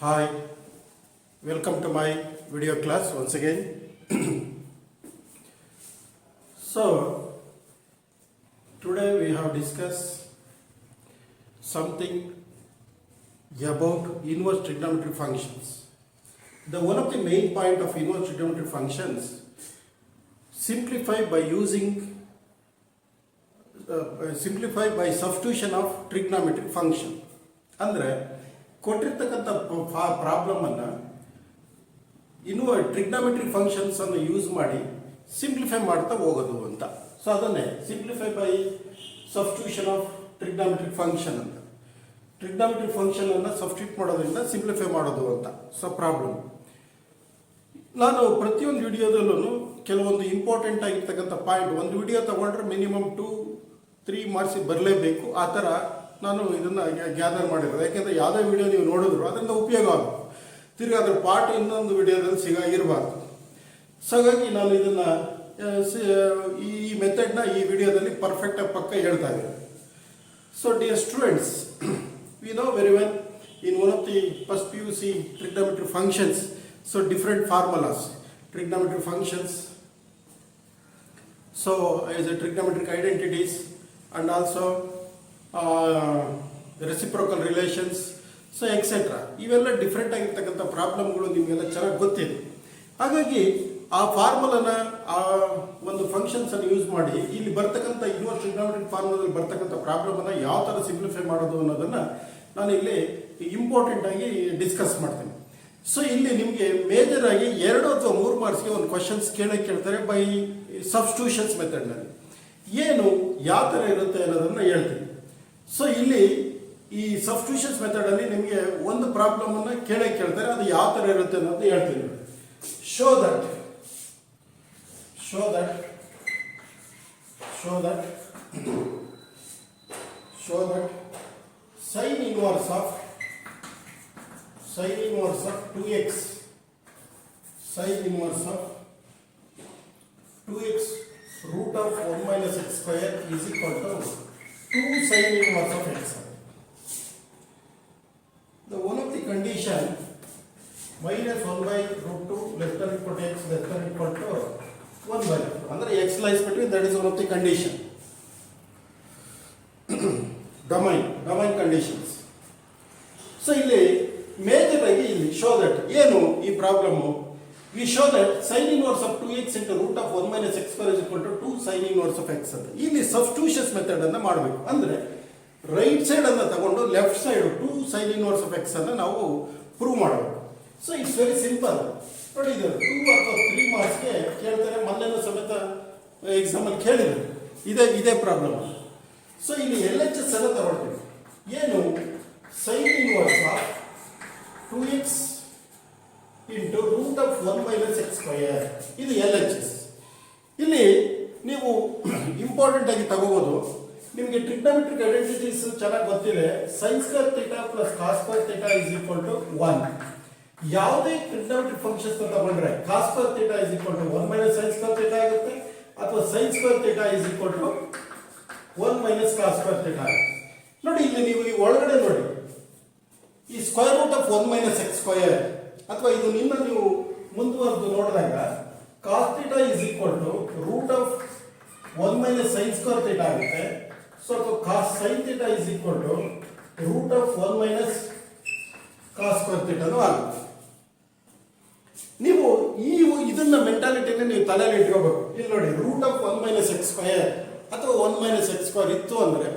Hi, welcome to my video class once again. So, today we have discussed something about inverse trigonometric functions. One of the main point of inverse trigonometric functions simplify by substitution of trigonometric function. ಅಂದರೆ ಕೊಟ್ಟಿರ್ತಕ್ಕಂಥ ಪ್ರಾಬ್ಲಮನ್ನು trigonometric functions ಅನ್ನು use ಮಾಡಿ simplify ಮಾಡ್ತಾ ಹೋಗೋದು ಅಂತ. So ಅದನ್ನೇ simplify by substitution of trigonometric function ಅಂತ. Trigonometric function ಅನ್ನು ಸಬ್ಸ್ಟಿಟ್ಯೂಟ್ ಮಾಡೋದ್ರಿಂದ ಸಿಂಪ್ಲಿಫೈ ಮಾಡೋದು ಅಂತ. ಸೊ ಪ್ರಾಬ್ಲಮ್ ನಾನು ಪ್ರತಿಯೊಂದು ವಿಡಿಯೋದಲ್ಲೂ ಕೆಲವೊಂದು ಇಂಪಾರ್ಟೆಂಟ್ ಆಗಿರ್ತಕ್ಕಂಥ ಪಾಯಿಂಟ್, ಒಂದು ವಿಡಿಯೋ ತಗೊಂಡ್ರೆ ಮಿನಿಮಮ್ 2-3 ಮಾರ್ಕ್ಸಿಗೆ ಬರಲೇಬೇಕು. ಆ ಥರ ನಾನು ಇದನ್ನು ಗ್ಯಾದರ್ ಮಾಡಿರೋದು. ಯಾಕೆಂದರೆ ಯಾವುದೇ ವಿಡಿಯೋ ನೀವು ನೋಡಿದ್ರು ಅದರಿಂದ ಉಪಯೋಗ ಆಗುತ್ತೆ, ತಿರ್ಗಿ ಅದ್ರ ಪಾರ್ಟ್ ಇನ್ನೊಂದು ವಿಡಿಯೋದಲ್ಲಿ ಇರಬಾರ್ದು. ಸೊ ಹಾಗಾಗಿ ನಾನು ಇದನ್ನು ಈ ಮೆಥಡ್ನ ಈ ವಿಡಿಯೋದಲ್ಲಿ ಪರ್ಫೆಕ್ಟಾಗಿ ಪಕ್ಕ ಹೇಳ್ತಾ ಇದ್ದೀನಿ. So dear students, we know very well in one of the first PUC trigonometric functions, so different formulas, trigonometric functions, so as a trigonometric identities and also reciprocal relations, so etcetera. ಇವೆಲ್ಲ different ಆಗಿರ್ತಕ್ಕಂಥ ಪ್ರಾಬ್ಲಮ್ಗಳು ನಿಮಗೆಲ್ಲ ಚೆನ್ನಾಗಿ ಗೊತ್ತಿದೆ. ಹಾಗಾಗಿ ಆ ಫಾರ್ಮುಲಾನ, ಆ ಒಂದು ಫಂಕ್ಷನ್ಸನ್ನು use ಮಾಡಿ ಇಲ್ಲಿ ಬರ್ತಕ್ಕಂಥ ಇನ್ವರ್ಸ್ ಟ್ರಿಗ್ನಾಮೆಟ್ರಿಕ್ ಫಾರ್ಮುಲಾದಲ್ಲಿ ಬರ್ತಕ್ಕಂಥ ಪ್ರಾಬ್ಲಮನ್ನು ಯಾವ ಥರ ಸಿಂಪ್ಲಿಫೈ ಮಾಡೋದು ಅನ್ನೋದನ್ನು ನಾನು ಇಲ್ಲಿ ಇಂಪಾರ್ಟೆಂಟ್ ಆಗಿ ಡಿಸ್ಕಸ್ ಮಾಡ್ತೀನಿ. ಸೊ ಇಲ್ಲಿ ನಿಮಗೆ ಮೇಜರ್ ಆಗಿ 2 ಅಥವಾ 3 ಮಾರ್ಕ್ಸ್ಗೆ ಒಂದು ಕ್ವಶನ್ಸ್ ಕೇಳ್ತಾರೆ ಬೈ ಸಬ್ಸ್ಟಿಟ್ಯೂಷನ್ಸ್ ಮೆಥಡ್ನಲ್ಲಿ. ಏನು ಯಾವ ಥರ ಇರುತ್ತೆ ಅನ್ನೋದನ್ನು ಹೇಳ್ತೀನಿ. ಸೊ ಇಲ್ಲಿ ಈ ಸಬ್ಸ್ಟಿಟ್ಯೂಷನ್ಸ್ ಮೆಥಡಲ್ಲಿ ನಿಮಗೆ ಒಂದು ಪ್ರಾಬ್ಲಮನ್ನು ಕೇಳ್ತಾರೆ, ಅದು ಯಾವ ಥರ ಇರುತ್ತೆ ಅನ್ನೋದು ಹೇಳ್ತೀನಿ. Show that sine inverse of 2x root of 1 minus x square is equal to 2 sin inverse of x. The one of the condition minus 1 by root 2 less than equal to x less than equal to 1 by 2. Under x lies between, that is one of the condition. domain conditions. So ಇಲ್ಲಿ major ಆಗಿ ಇಲ್ಲಿ show that ಏನು ಈ problem, we show that sin inverse of 2x into root of 1 minus x square is equal to 2 sin inverse of x ಅಂತ. ಇಲ್ಲಿ substitutions method ಅನ್ನು ಮಾಡಬೇಕು. ಅಂದರೆ ರೈಟ್ ಸೈಡ್ ಅನ್ನು ತಗೊಂಡು left side 2 sin inverse of x ಅನ್ನು ನಾವು prove ಮಾಡಬೇಕು. So it's very simple. ನೋಡಿ, ಇದು 2 ಅಥವಾ 3 ಮಾರ್ಕ್ಸ್ಗೆ ಕೇಳ್ತಾರೆ, ಮೊನ್ನೆನೂ ಸಮೇತ ಎಕ್ಸಾಮಲ್ಲಿ ಕೇಳಿದ್ರು ಇದೇ ಪ್ರಾಬ್ಲಮ್. ಸೊ ಇಲ್ಲಿ LHS ಅನ್ನು ತಗೊಳ್ತೀವಿ. ಏನು sin inverse of 2x into root of 1 minus x square, ಇದು LHS. ಇಲ್ಲಿ ನೀವು ಇಂಪಾರ್ಟೆಂಟ್ ಆಗಿ ತಗೋಬಹುದು. ನಿಮಗೆ ಟ್ರಿಗ್ನಾಮೆಟ್ರಿಕ್ ಐಡೆಂಟಿಟೀಸ್ ಚೆನ್ನಾಗಿ ಗೊತ್ತಿದೆ. sin square theta plus cos square theta is equal to 1. ಯಾವುದೇ ಟ್ರಿಗ್ನಾಮೆಟ್ರಿಕ್ ಫಂಕ್ಷನ್ಸ್ ತಗೊಂಡ್ರೆ cos square theta is equal to 1 minus sin square theta ಆಗುತ್ತೆ, ಅಥವಾ sin square theta is equal to 1 minus cos square theta. ನೋಡಿ, ಇಲ್ಲಿ ನೀವು ಈ ಒಳಗಡೆ ನೋಡಿ, ಈ square root of 1 minus x square, ಅಥವಾ ಇದು ನಿಮ್ಮ ನೀವು ಮುಂದುವರೆದು ನೋಡಿದಾಗ cos theta is equal to root of 1 minus sin square theta ಆಗುತ್ತೆ. So cos sin theta is equal to root of 1 minus cos square theta ಆಗುತ್ತೆ. ನೀವು ಇದನ್ನ ಮೆಂಟಾಲಿಟಿನ ನೀವು ತಲೆಯಲ್ಲಿ ಇಟ್ಕೋಬೇಕು. ಇಲ್ಲಿ ನೋಡಿ, root of 1 minus x square ಅಥವಾ 1 minus x square ಇತ್ತು ಅಂದ್ರೆ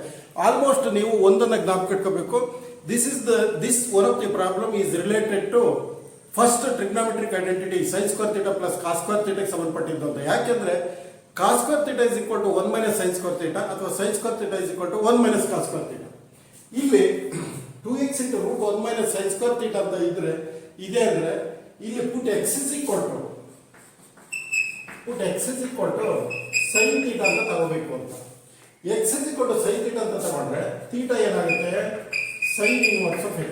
ಆಲ್ಮೋಸ್ಟ್ ನೀವು ಒಂದನ್ನ ಜ್ಞಾಪಕ ಇಟ್ಕೋಬೇಕು. this one of the problem is related to first trigonometric identity sin square theta plus cos square theta ಗೆ ಸಂಬಂಧಪಟ್ಟಿದ್ದು ಅಂತ. ಯಾಕೆಂದ್ರೆ cos square theta is equal to 1 minus sin square theta ಅಥವಾ sin square theta is equal to 1 minus cos square theta. ಇಲ್ಲಿ 2x into root 1 minus sin square theta ಅಂತ ಇದೆ ಅಂದ್ರೆ ಇಲ್ಲಿ put x is equal to sin theta ಅಂತ ತಗೋಬೇಕು ಅಂತ. x is equal to sin theta ಅಂತ ತಗೊಂಡ್ರೆ theta ಏನಾಗುತ್ತೆ, sin inverse of x.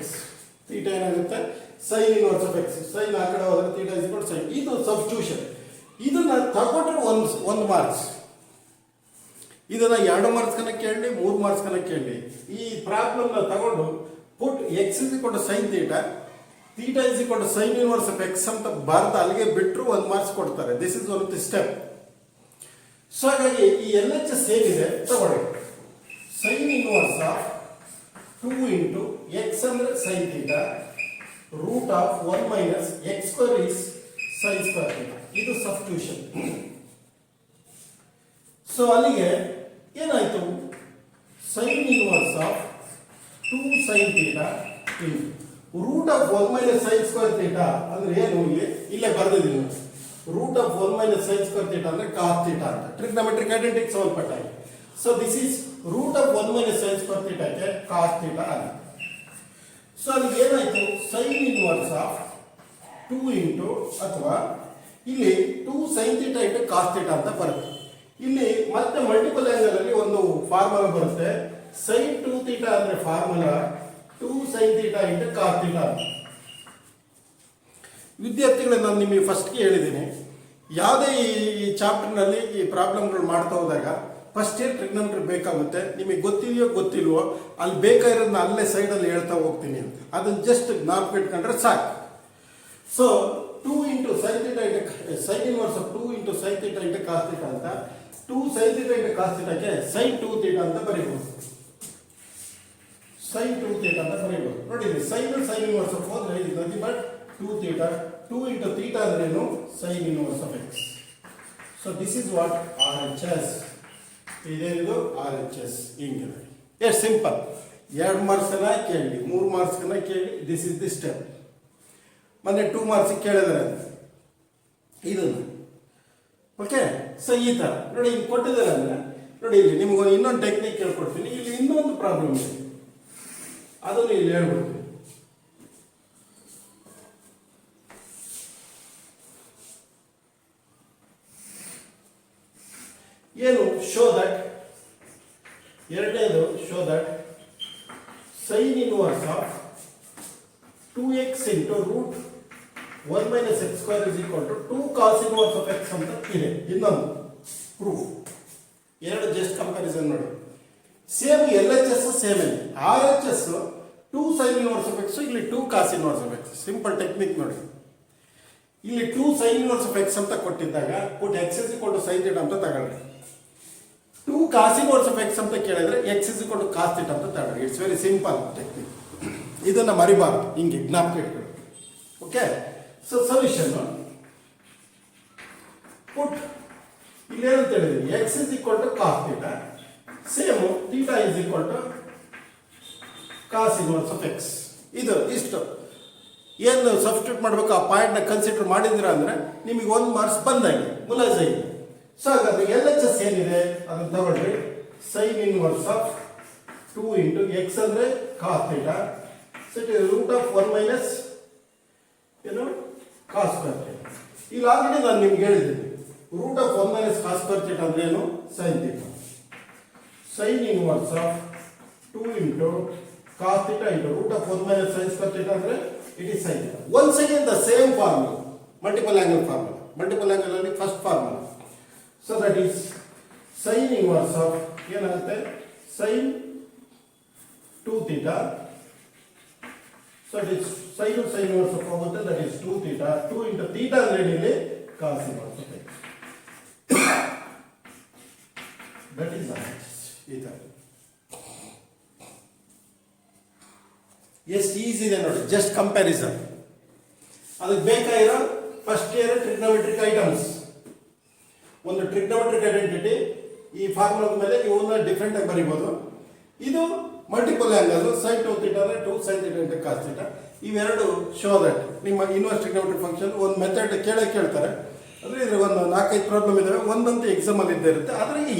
theta ಏನಾಗುತ್ತೆ, sin inverse of x. sin ಆ ಕಡೆ ಹೋದ್ರೆ theta is equal to sin. ಇದು ಸಬ್ಸ್ಟಿಟ್ಯೂಷನ್. ಇದನ್ನ ತಗೊಂಡ್ರೆ ಒಂದು ಮಾರ್ಕ್ಸ್. ಇದನ್ನ 2 ಮಾರ್ಕ್ಸ್ ಕನ್ನ ಕೇಳಿ 3 ಮಾರ್ಕ್ಸ್ ಕನ್ನ ಕೇಳಿ ಈ ಪ್ರಾಬ್ಲಮ್ ನ ತಗೊಂಡು put x is equal to sin theta theta is equal to sine inverse of x ಅಂತ ಬರ್ದು ಅಲ್ಲಿಗೆ ಬಿಟ್ಟರು 1 ಮಾರ್ಕ್ಸ್ ಕೊಡ್ತಾರೆ. This is one of the step. So ಹಾಗಾಗಿ ಈ ಎಲ್ ಎಚ್ ಎಸ್ ಏನಿದೆ ತಗೊಳ್ಳಿ. Sine inverse of 2 into x ಅಂದ್ರೆ sine theta root of 1 minus x square is sine square theta. ಇದು ಸಬ್ಸ್ಟಿಟ್ಯೂಷನ್. ಸೊ ಅಲ್ಲಿಗೆ ಏನಾಯ್ತು, sine inverse of 2 sine theta into root of 1 minus sine square theta ಅಂದ್ರೆ ಏನು, ಇಲ್ಲೇ ಬರೆದಿದ್ದೀನಿ. Root of 1 minus sine square theta ಅಂದ್ರೆ ಕಾಸ್ ಥೀಟಾ ಅಂತ ಟ್ರಿಗ್ನೋಮೆಟ್ರಿಕ್ ಐಡೆಂಟಿಟಿ ಸಂಬಂಧಪಟ್ಟಾಗಿ. So this is root of 1 minus sine square ಥೀಟಾಕ್ಕೆ ಕಾಸ್ ಥೀಟಾ ಆಗಿದೆ. So ಅಲ್ಲಿ ಏನಾಯ್ತು, ಸೈನ್ ಇನ್ವರ್ಸ್ ಆಫ್ 2 ಇಂಟು ಅಥವಾ ಇಲ್ಲಿ 2 sine theta into cos theta ಅಂತ ಬರುತ್ತೆ. ಇಲ್ಲಿ ಮತ್ತೆ ಮಲ್ಟಿಪಲ್ ಆಂಗಲ್ ಅಲ್ಲಿ ಒಂದು ಫಾರ್ಮುಲಾ ಬರುತ್ತೆ. ಸೈನ್ 2 ಥೀಟಾ ಅಂದ್ರೆ formula 2 sine theta into cos theta ಅಂತ. ವಿದ್ಯಾರ್ಥಿಗಳೇ, ನಾನು ನಿಮಗೆ ಫಸ್ಟ್ಗೆ ಹೇಳಿದ್ದೀನಿ, ಯಾವುದೇ ಈ ಚಾಪ್ಟರ್ನಲ್ಲಿ ಈ ಪ್ರಾಬ್ಲಮ್ಗಳು ಮಾಡ್ತಾ ಹೋದಾಗ ಫಸ್ಟ್ ಇಯರ್ ಟ್ರಿಗ್ನೋಮೆಟ್ರಿ ಬೇಕಾಗುತ್ತೆ. ನಿಮಗೆ ಗೊತ್ತಿದೆಯೋ ಗೊತ್ತಿಲ್ವೋ ಅಲ್ಲಿ ಬೇಕಾಗಿರೋದನ್ನ ಅಲ್ಲೇ ಸೈಡಲ್ಲಿ ಹೇಳ್ತಾ ಹೋಗ್ತೀನಿ ಅಂತ. ಅದನ್ನ ಜಸ್ಟ್ ಜ್ಞಾಪಕ ಇಟ್ಕೊಂಡ್ರೆ ಸಾಕು. So 2 into sine theta into sine inverse of 2 into sine theta into cos theta ಅಂತ 2 ಸೈನ್ ಥೀಟಾ ಇಂಟು ಕಾಸ್ ಥೀಟಾಕ್ಕೆ ಸೈನ್ 2 ಥೀಟಾ ಅಂತ ಬರೀಬಹುದು. ಸೈನ್ 2 ಥೀಟಾ ಅಂತ ಬರೀಬಹುದು. ನೋಡಿ, ಸೈನ್ ಸೈನ್ ಇನ್ವರ್ಸ್ ಆಫ್ ಹೋದ್ರೆ ಇದು nothing but 2 theta. 2 into theta ಅಂದ್ರೆ ಏನು, sine inverse of x. So this is what R H S. ಇದೇನಿದು ಆರ್ ಎಚ್ ಎಸ್. ಹಿಂಗಿದೆ. ಎಷ್ಟು ಸಿಂಪಲ್. 2 ಮಾರ್ಕ್ಸ್ನ ಕೇಳಿ, 3 ಮಾರ್ಕ್ಸ್ನ ಕೇಳಿ, ದಿಸ್ ಇಸ್ ದಿ ಸ್ಟೆಪ್. ಮೊನ್ನೆ 2 ಮಾರ್ಕ್ಸ್ ಕೇಳಿದಾರೆ ಇದನ್ನು. ಓಕೆ. ಸೊ ಈ ಥರ ನೋಡಿ, ಹಿಂಗೆ ಕೊಟ್ಟಿದ್ದಾರೆ ಅಂದರೆ ನೋಡಿ, ಇಲ್ಲಿ ನಿಮ್ಗೆ ಇನ್ನೊಂದು ಟೆಕ್ನಿಕ್ ಹೇಳ್ಕೊಡ್ತೀನಿ. ಇಲ್ಲಿ ಇನ್ನೊಂದು ಪ್ರಾಬ್ಲಮ್ ಇದೆ, ಅದನ್ನು ಇಲ್ಲಿ ಹೇಳ್ಬಿಡ್ತೀನಿ. ಏನು, ಶೋ ದಟ್ ಎರಡನೇದು, show that sine inverse of 2x into root 1 minus x square is equal to 2 cos inverse of x ಅಂತ ಇದೆ. ಇನ್ನೊಂದು ಪ್ರೂಫ್. ಎರಡು ಜಸ್ಟ್ ಕಂಪ್ಯಾರಿಸನ್ ನೋಡಿ. Same L H S same ಇದೆ. R H S 2 sine inverse of x, ಇಲ್ಲಿ 2 cos inverse of x. Simple technique ನೋಡಿ. ಇಲ್ಲಿ 2 sine inverse of x ಅಂತ ಕೊಟ್ಟಿದ್ದಾಗ put x is equal to sine theta ಅಂತ ತಗೊಳ್ಳಿ. 2 cos inverse of x ಅಂತ ಕೇಳಿದ್ರೆ x is equal to cos theta ಅಂತ ತಗೊಳ್ಳಿ. It's very simple technique. ಇದನ್ನ ಮರಿಬಾರ್ದು, ಹಿಂಗೆ ಜ್ಞಾಪಕ ಇಟ್ಕೊಳ್ಳಿ. ಓಕೆ. ಸೊ ಸೊಲ್ಯೂಷನ್ ಪುಟ್ ಇಲ್ಲಿ ಏನಂತ ಹೇಳಿದ್ರಿ, x is equal to cos theta, same theta is equal to cos inverse of x. ಇದು ಇಷ್ಟು ಏನು ಸಬ್ಸ್ಟಿಟ್ಯೂಟ್ ಮಾಡಬೇಕು ಆ ಪಾಯಿಂಟ್ನ ಕನ್ಸಿಡರ್ ಮಾಡಿದಿರ ಅಂದರೆ ನಿಮಗೆ 1 ಮಾರ್ಕ್ಸ್ ಬಂದಾಗಿ ಮುಲಾಜಾಗಿ. ಸೊ ಹಾಗಾದ್ರೆ ಎಲ್ ಎಚ್ ಎಸ್ ಏನಿದೆ ಅದನ್ನು ತಗೊಳ್ರಿ. Sine inverse of 2 into x ಅಂದರೆ cos theta, so it is root of 1 minus ಏನು ಕಾಸ್ ಸ್ಕ್ವೇರ್ ಥೀಟಾ. ಇಲ್ಲಿ ಆಲ್ರೆಡಿ ನಾನು ನಿಮ್ಗೆ ಹೇಳಿದ್ದೀನಿ, root of 1 minus cos square theta ಅಂದ್ರೆ ಏನು, sine theta. Sine inverse of 2 into cos theta into root of 1 minus sine square theta ಅಂದ್ರೆ it is sine theta. Once again the same formula, multiple angle formula. Multiple angle ಅಲ್ಲಿ first formula. So that is sine inverse of ಏನಾಗುತ್ತೆ, sine 2 theta. So it is sine inverse of ಆಗುತ್ತೆ, that is 2 theta. 2 into theta ಅಂದ್ರೆ ಇಲ್ಲಿ cos inverse of x. That is ಈ ಥರ. ಎಷ್ಟು easy ಇದೆ ನೋಡಿ, ಜಸ್ಟ್ ಕಂಪ್ಯಾರಿಸನ್. ಅದಕ್ಕೆ ಬೇಕಾಗಿರೋ ಫಸ್ಟ್ ಇಯರ್ ಟ್ರಿಗ್ನೋಮೆಟ್ರಿಕ್ ಐಟಮ್ಸ್. ಒಂದು ಟ್ರಿಗ್ನೋಮೆಟ್ರಿಕ್ ಐಡೆಂಟಿಟಿ, ಈ ಫಾರ್ಮುಲಾದ ಮೇಲೆ ಇವನ್ನ ಡಿಫ್ರೆಂಟ್ ಆಗಿ ಬರೀಬಹುದು. ಇದು ಮಲ್ಟಿಪಲ್ ಆಂಗಲ್, ಸೈನ್ 2 ಥೀಟಾ ಅಂದ್ರೆ 2 sine theta into cos theta. ಇವೆರಡು ಶೋ ದಟ್ ನಿಮ್ಮ ಇನ್ವರ್ಸ್ ಟ್ರಿಗ್ನೋಮೆಟ್ರಿಕ್ ಫಂಕ್ಷನ್ ಒಂದು ಮೆಥಡ್ ಕೇಳ್ತಾರೆ. ಅಂದರೆ ಇದ್ರ ಒಂದು 4-5 ಪ್ರಾಬ್ಲಮ್ ಇದಾವೆ, ಒಂದಂತೂ ಎಕ್ಸಾಮಲ್ಲಿ ಇದ್ದೇ ಇರುತ್ತೆ. ಆದರೆ ಈ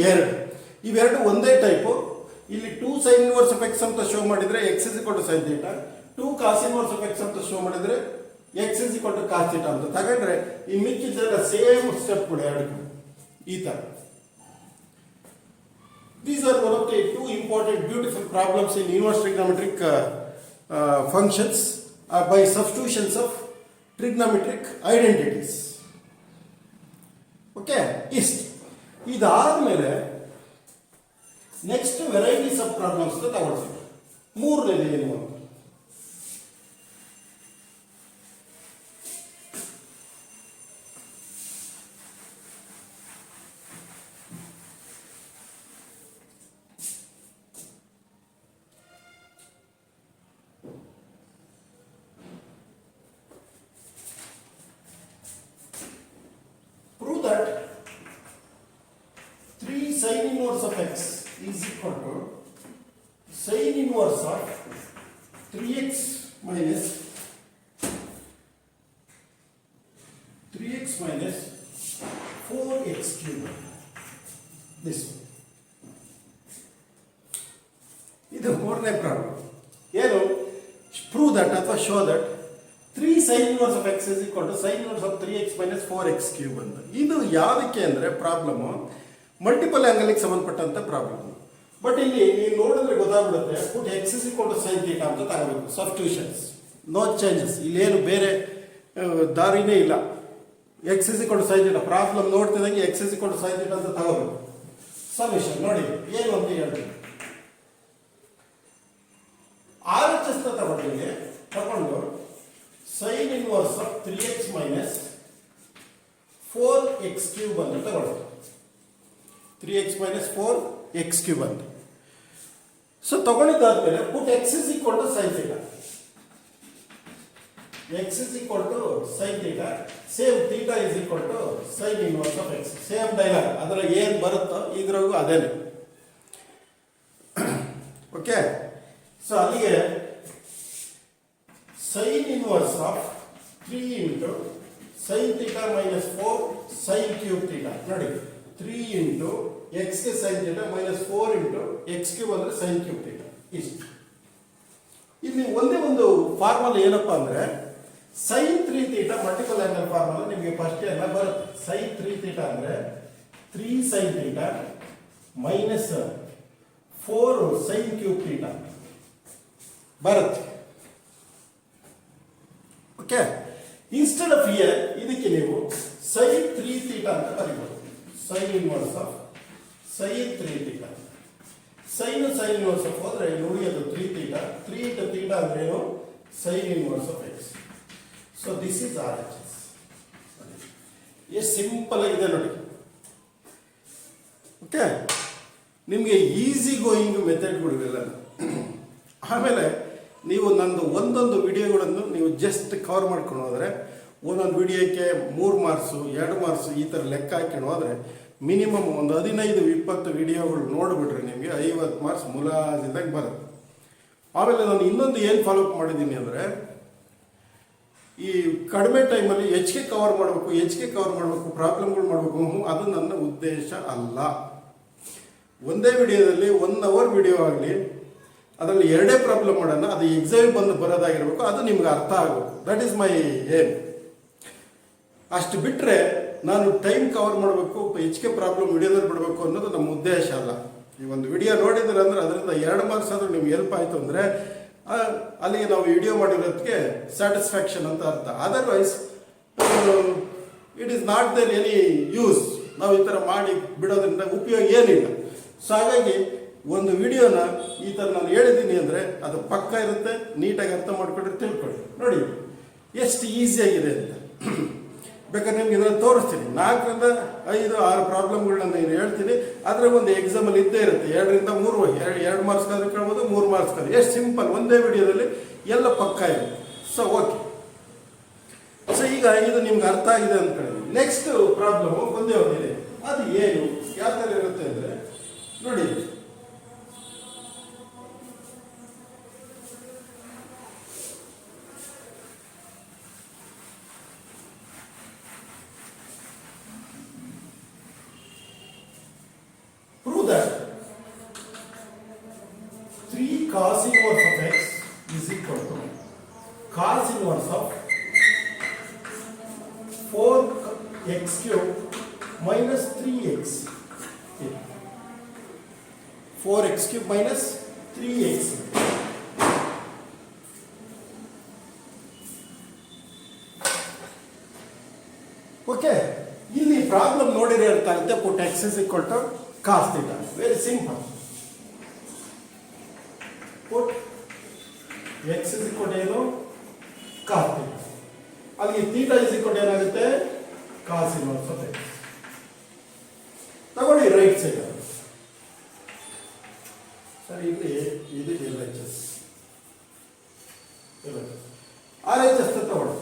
ಇವೆರಡು ಒಂದೇ ಟೈಪು. ಇಲ್ಲಿ 2 ಸೈನ್ ಇನ್ವರ್ಸ್ ಆಫ್ ಎಕ್ಸ್ ಅಂತ ಶೋ ಮಾಡಿದ್ರೆ x is equal to sine theta, 2 cos inverse of x ಅಂತ ಶೋ ಮಾಡಿದ್ರೆ x is equal to cos theta ಅಂತ ತಗೊಂಡ್ರೆ ಈ ಮಿಕ್ಕಿದ್ದೆಲ್ಲ ಸೇಮ್ ಸ್ಟೆಪ್ಗಳು ಎರಡು ಈ ತರ. These are one of the 2 important beautiful problems in inverse trigonometric functions by substitutions of trigonometric identities. Okay. ಇದಾದ್ಮೇಲೆ next varieties of problems ತಗೊಳ್ತೀವಿ. ಮೂರನೇದು ಏನು ಅಂತ sin inverse of x is equal to sin inverse of 3x minus 4x cube. This one. ಇದು ಮೂರನೇ problem. ಏನು prove that ಅಥವಾ show that 3 sin inverse of x is equal to sin inverse of 3x minus 4x cube ಅಂತ. ಇದು ಯಾವುದಕ್ಕೆ ಅಂದರೆ problem multiple ಆ್ಯಂಗಲ್ಗೆ ಸಂಬಂಧಪಟ್ಟಂಥ problem. But ಇಲ್ಲಿ ನೀವು ನೋಡಿದ್ರೆ ಗೊತ್ತಾಗ್ಬಿಡುತ್ತೆ. Put x is equal to sine theta ಅಂತ ತಗೋಬೇಕು. Substitutions, no changes. ಇಲ್ಲೇನು ಬೇರೆ ದಾರಿನೇ ಇಲ್ಲ. X is equal to sine theta problem ನೋಡ್ತಿದ್ದಂಗೆ x is equal to sine theta ಅಂತ ತಗೋಬೇಕು. ಸೊಲ್ಯೂಷನ್ ನೋಡಿ ಏನು ಅಂತ ಹೇಳ್ತೀನಿ. ಆರ್ ಎಚ್ ಎಸ್ ತಗೊಂಡು sine inverse of 3x minus 4x cube ಅಂತ ತಗೊಳ್ಳೋದು. 3x ಮೈನಸ್ 4x ಕ್ಯೂಬ್ ಅಂತ. ಸೊ ತಗೊಂಡಿದ್ದಾದ್ಮೇಲೆ put x is equal to sine theta. X is equal to sine theta, same theta is equal to sine inverse of x. Same dialogue, ಅದರ ಏನು ಬರುತ್ತೋ ಇದ್ರಾಗೂ ಅದೇನೆ. Okay, so ಅಲ್ಲಿಗೆ sine inverse of 3 into sine theta minus 4 sine cube theta. ನೋಡಿ 3 into ಎಕ್ಸ್ಗೆ sine theta minus 4 into x cube ಅಂದರೆ sine cube theta. ಇಷ್ಟು. ಇಲ್ಲಿ ಒಂದೇ ಒಂದು ಫಾರ್ಮುಲಾ ಏನಪ್ಪ ಅಂದರೆ sine 3 theta multiple angle formula ನಿಮಗೆ ಫಸ್ಟ್ ಎಲ್ಲ ಬರುತ್ತೆ. ಸೈನ್ 3 ಥೀಟಾ ಅಂದರೆ 3 sine theta minus 4 sine cube theta ಬರುತ್ತೆ. ಓಕೆ, ಇನ್ಸ್ಟೆಡ್ ಆಫ್ ಹಿಯರ್ ಇದಕ್ಕೆ ನೀವು ಸೈನ್ 3 ಥೀಟಾ ಅಂತ ಬರೀಬಹುದು. Sine inverse of sine 3 theta. Sine inverse of ಹೋದ್ರೆ ಇಲ್ಲಿ ಉಳಿಯೋದು 3 ಥೀಟಾ. 3 ಇಂಟು ಥೀಟಾ ಅಂದ್ರೆ ಏನು? Sine inverse of x. So this is R H S. ಎಷ್ಟು ಸಿಂಪಲ್ ಆಗಿದೆ ನೋಡಿ. ಓಕೆ, ನಿಮಗೆ ಈಸಿ ಗೋಯಿಂಗ್ ಮೆಥಡ್ಗಳು ಇವೆಲ್ಲ. ಆಮೇಲೆ ನೀವು ನಂದು ಒಂದೊಂದು ವಿಡಿಯೋಗಳನ್ನು ನೀವು ಜಸ್ಟ್ ಕವರ್ ಮಾಡ್ಕೊಂಡು ಹೋದರೆ ಒಂದೊಂದು ವಿಡಿಯೋಕ್ಕೆ 3 ಮಾರ್ಕ್ಸು 2 ಮಾರ್ಕ್ಸು ಈ ಥರ ಲೆಕ್ಕ ಹಾಕೊಂಡು ಹೋದರೆ ಮಿನಿಮಮ್ ಒಂದು 15-20 ವಿಡಿಯೋಗಳು ನೋಡಿಬಿಟ್ರೆ ನಿಮಗೆ 50 ಮಾರ್ಕ್ಸ್ ಮುಲಾಜಿದಾಗ ಬರುತ್ತೆ. ಆಮೇಲೆ ನಾನು ಇನ್ನೊಂದು ಏನು ಫಾಲೋಅಪ್ ಮಾಡಿದ್ದೀನಿ ಅಂದರೆ ಈ ಕಡಿಮೆ ಟೈಮಲ್ಲಿ ಹೆಚ್ಚಿಗೆ ಕವರ್ ಮಾಡಬೇಕು ಪ್ರಾಬ್ಲಮ್ಗಳು ಮಾಡಬೇಕು. ಅದು ನನ್ನ ಉದ್ದೇಶ ಅಲ್ಲ. ಒಂದೇ ವಿಡಿಯೋದಲ್ಲಿ 1 ಅವರ್ ವಿಡಿಯೋ ಆಗಲಿ ಅದರಲ್ಲಿ 2 ಪ್ರಾಬ್ಲಮ್ ಮಾಡೋಣ, ಅದು ಎಕ್ಸಾಮ್ ಬಂದು ಬರೋದಾಗಿರ್ಬೇಕು, ಅದು ನಿಮ್ಗೆ ಅರ್ಥ ಆಗಬೇಕು. That is my aim. ಅಷ್ಟು ಬಿಟ್ಟರೆ ನಾನು ಟೈಮ್ ಕವರ್ ಮಾಡಬೇಕು, ಹೆಚ್ಚಿಗೆ ಪ್ರಾಬ್ಲಮ್ ವಿಡಿಯೋದಲ್ಲಿ ಬಿಡಬೇಕು ಅನ್ನೋದು ನಮ್ಮ ಉದ್ದೇಶ ಅಲ್ಲ. ಈ ಒಂದು ವಿಡಿಯೋ ನೋಡಿದ್ರೆ ಅಂದರೆ ಅದರಿಂದ 2 ಮಾರ್ಕ್ಸ್ ಆದರೂ ನಿಮ್ಗೆ ಹೆಲ್ಪ್ ಆಯಿತು ಅಂದರೆ ಅಲ್ಲಿಗೆ ನಾವು ವಿಡಿಯೋ ಮಾಡಿರೋದಕ್ಕೆ ಸ್ಯಾಟಿಸ್ಫ್ಯಾಕ್ಷನ್ ಅಂತ ಅರ್ಥ. Otherwise it is not there any use. ನಾವು ಈ ಥರ ಮಾಡಿ ಬಿಡೋದ್ರಿಂದ ಉಪಯೋಗ ಏನಿಲ್ಲ. ಸೊ ಹಾಗಾಗಿ ಒಂದು ವಿಡಿಯೋನ ಈ ಥರ ನಾನು ಹೇಳಿದ್ದೀನಿ ಅಂದರೆ ಅದು ಪಕ್ಕ ಇರುತ್ತೆ. ನೀಟಾಗಿ ಅರ್ಥ ಮಾಡ್ಕೊಂಡ್ರೆ ತಿಳ್ಕೊಳ್ಳಿ. ನೋಡಿ ಎಷ್ಟು ಈಸಿಯಾಗಿದೆ ಅಂತ. ಬೇಕಾದ್ರೆ ನಿಮ್ಗೆ ಇದನ್ನು ತೋರಿಸ್ತೀನಿ. 4-5-6 ಪ್ರಾಬ್ಲಮ್ಗಳನ್ನ ನಾನು ಹೇಳ್ತೀನಿ. ಅದರ ಒಂದು ಎಕ್ಸಾಮಲ್ಲಿ ಇದ್ದೇ ಇರುತ್ತೆ. 2-3 2 ಮಾರ್ಕ್ಸ್ ಆದರೂ ಕೇಳ್ಬೋದು, 3 ಮಾರ್ಕ್ಸ್ ಆದರೂ. ಎಷ್ಟು ಸಿಂಪಲ್, ಒಂದೇ ವಿಡಿಯೋದಲ್ಲಿ ಎಲ್ಲ ಪಕ್ಕ ಇದೆ. ಸೊ ಓಕೆ, ಸೊ ಈಗ ಇದು ನಿಮ್ಗೆ ಅರ್ಥ ಆಗಿದೆ ಅಂದ್ಕೊಳ್ಳಿ. ನೆಕ್ಸ್ಟ್ ಪ್ರಾಬ್ಲಮ್ಮು ಒಂದೇ ಒಂದಿದೆ. ಅದು ಏನು ಯಾವ ಥರ ಇರುತ್ತೆ ಅಂದರೆ ನೋಡಿ, prove that 3 cos inverse of x is equal to cos inverse of 4x cube minus 3x. 4x cube minus 3x. Okay, ಇಲ್ಲಿ ಪ್ರಾಬ್ಲಮ್ ನೋಡಿದ್ರೆ ಅರ್ಥ ಆಗುತ್ತೆ. ಪುಟ್ x is equal to cos theta. Very simple. Put x is equal to ಏನು? cos theta. ಅಲ್ಲಿ theta is equal to ಏನಾಗುತ್ತೆ? cos inverse of x. ತಗೊಳ್ಳಿ right side. ಸರಿ, ಇಲ್ಲಿ ಇದು LHS. RHS ತಗೊಳ್ಳಿ.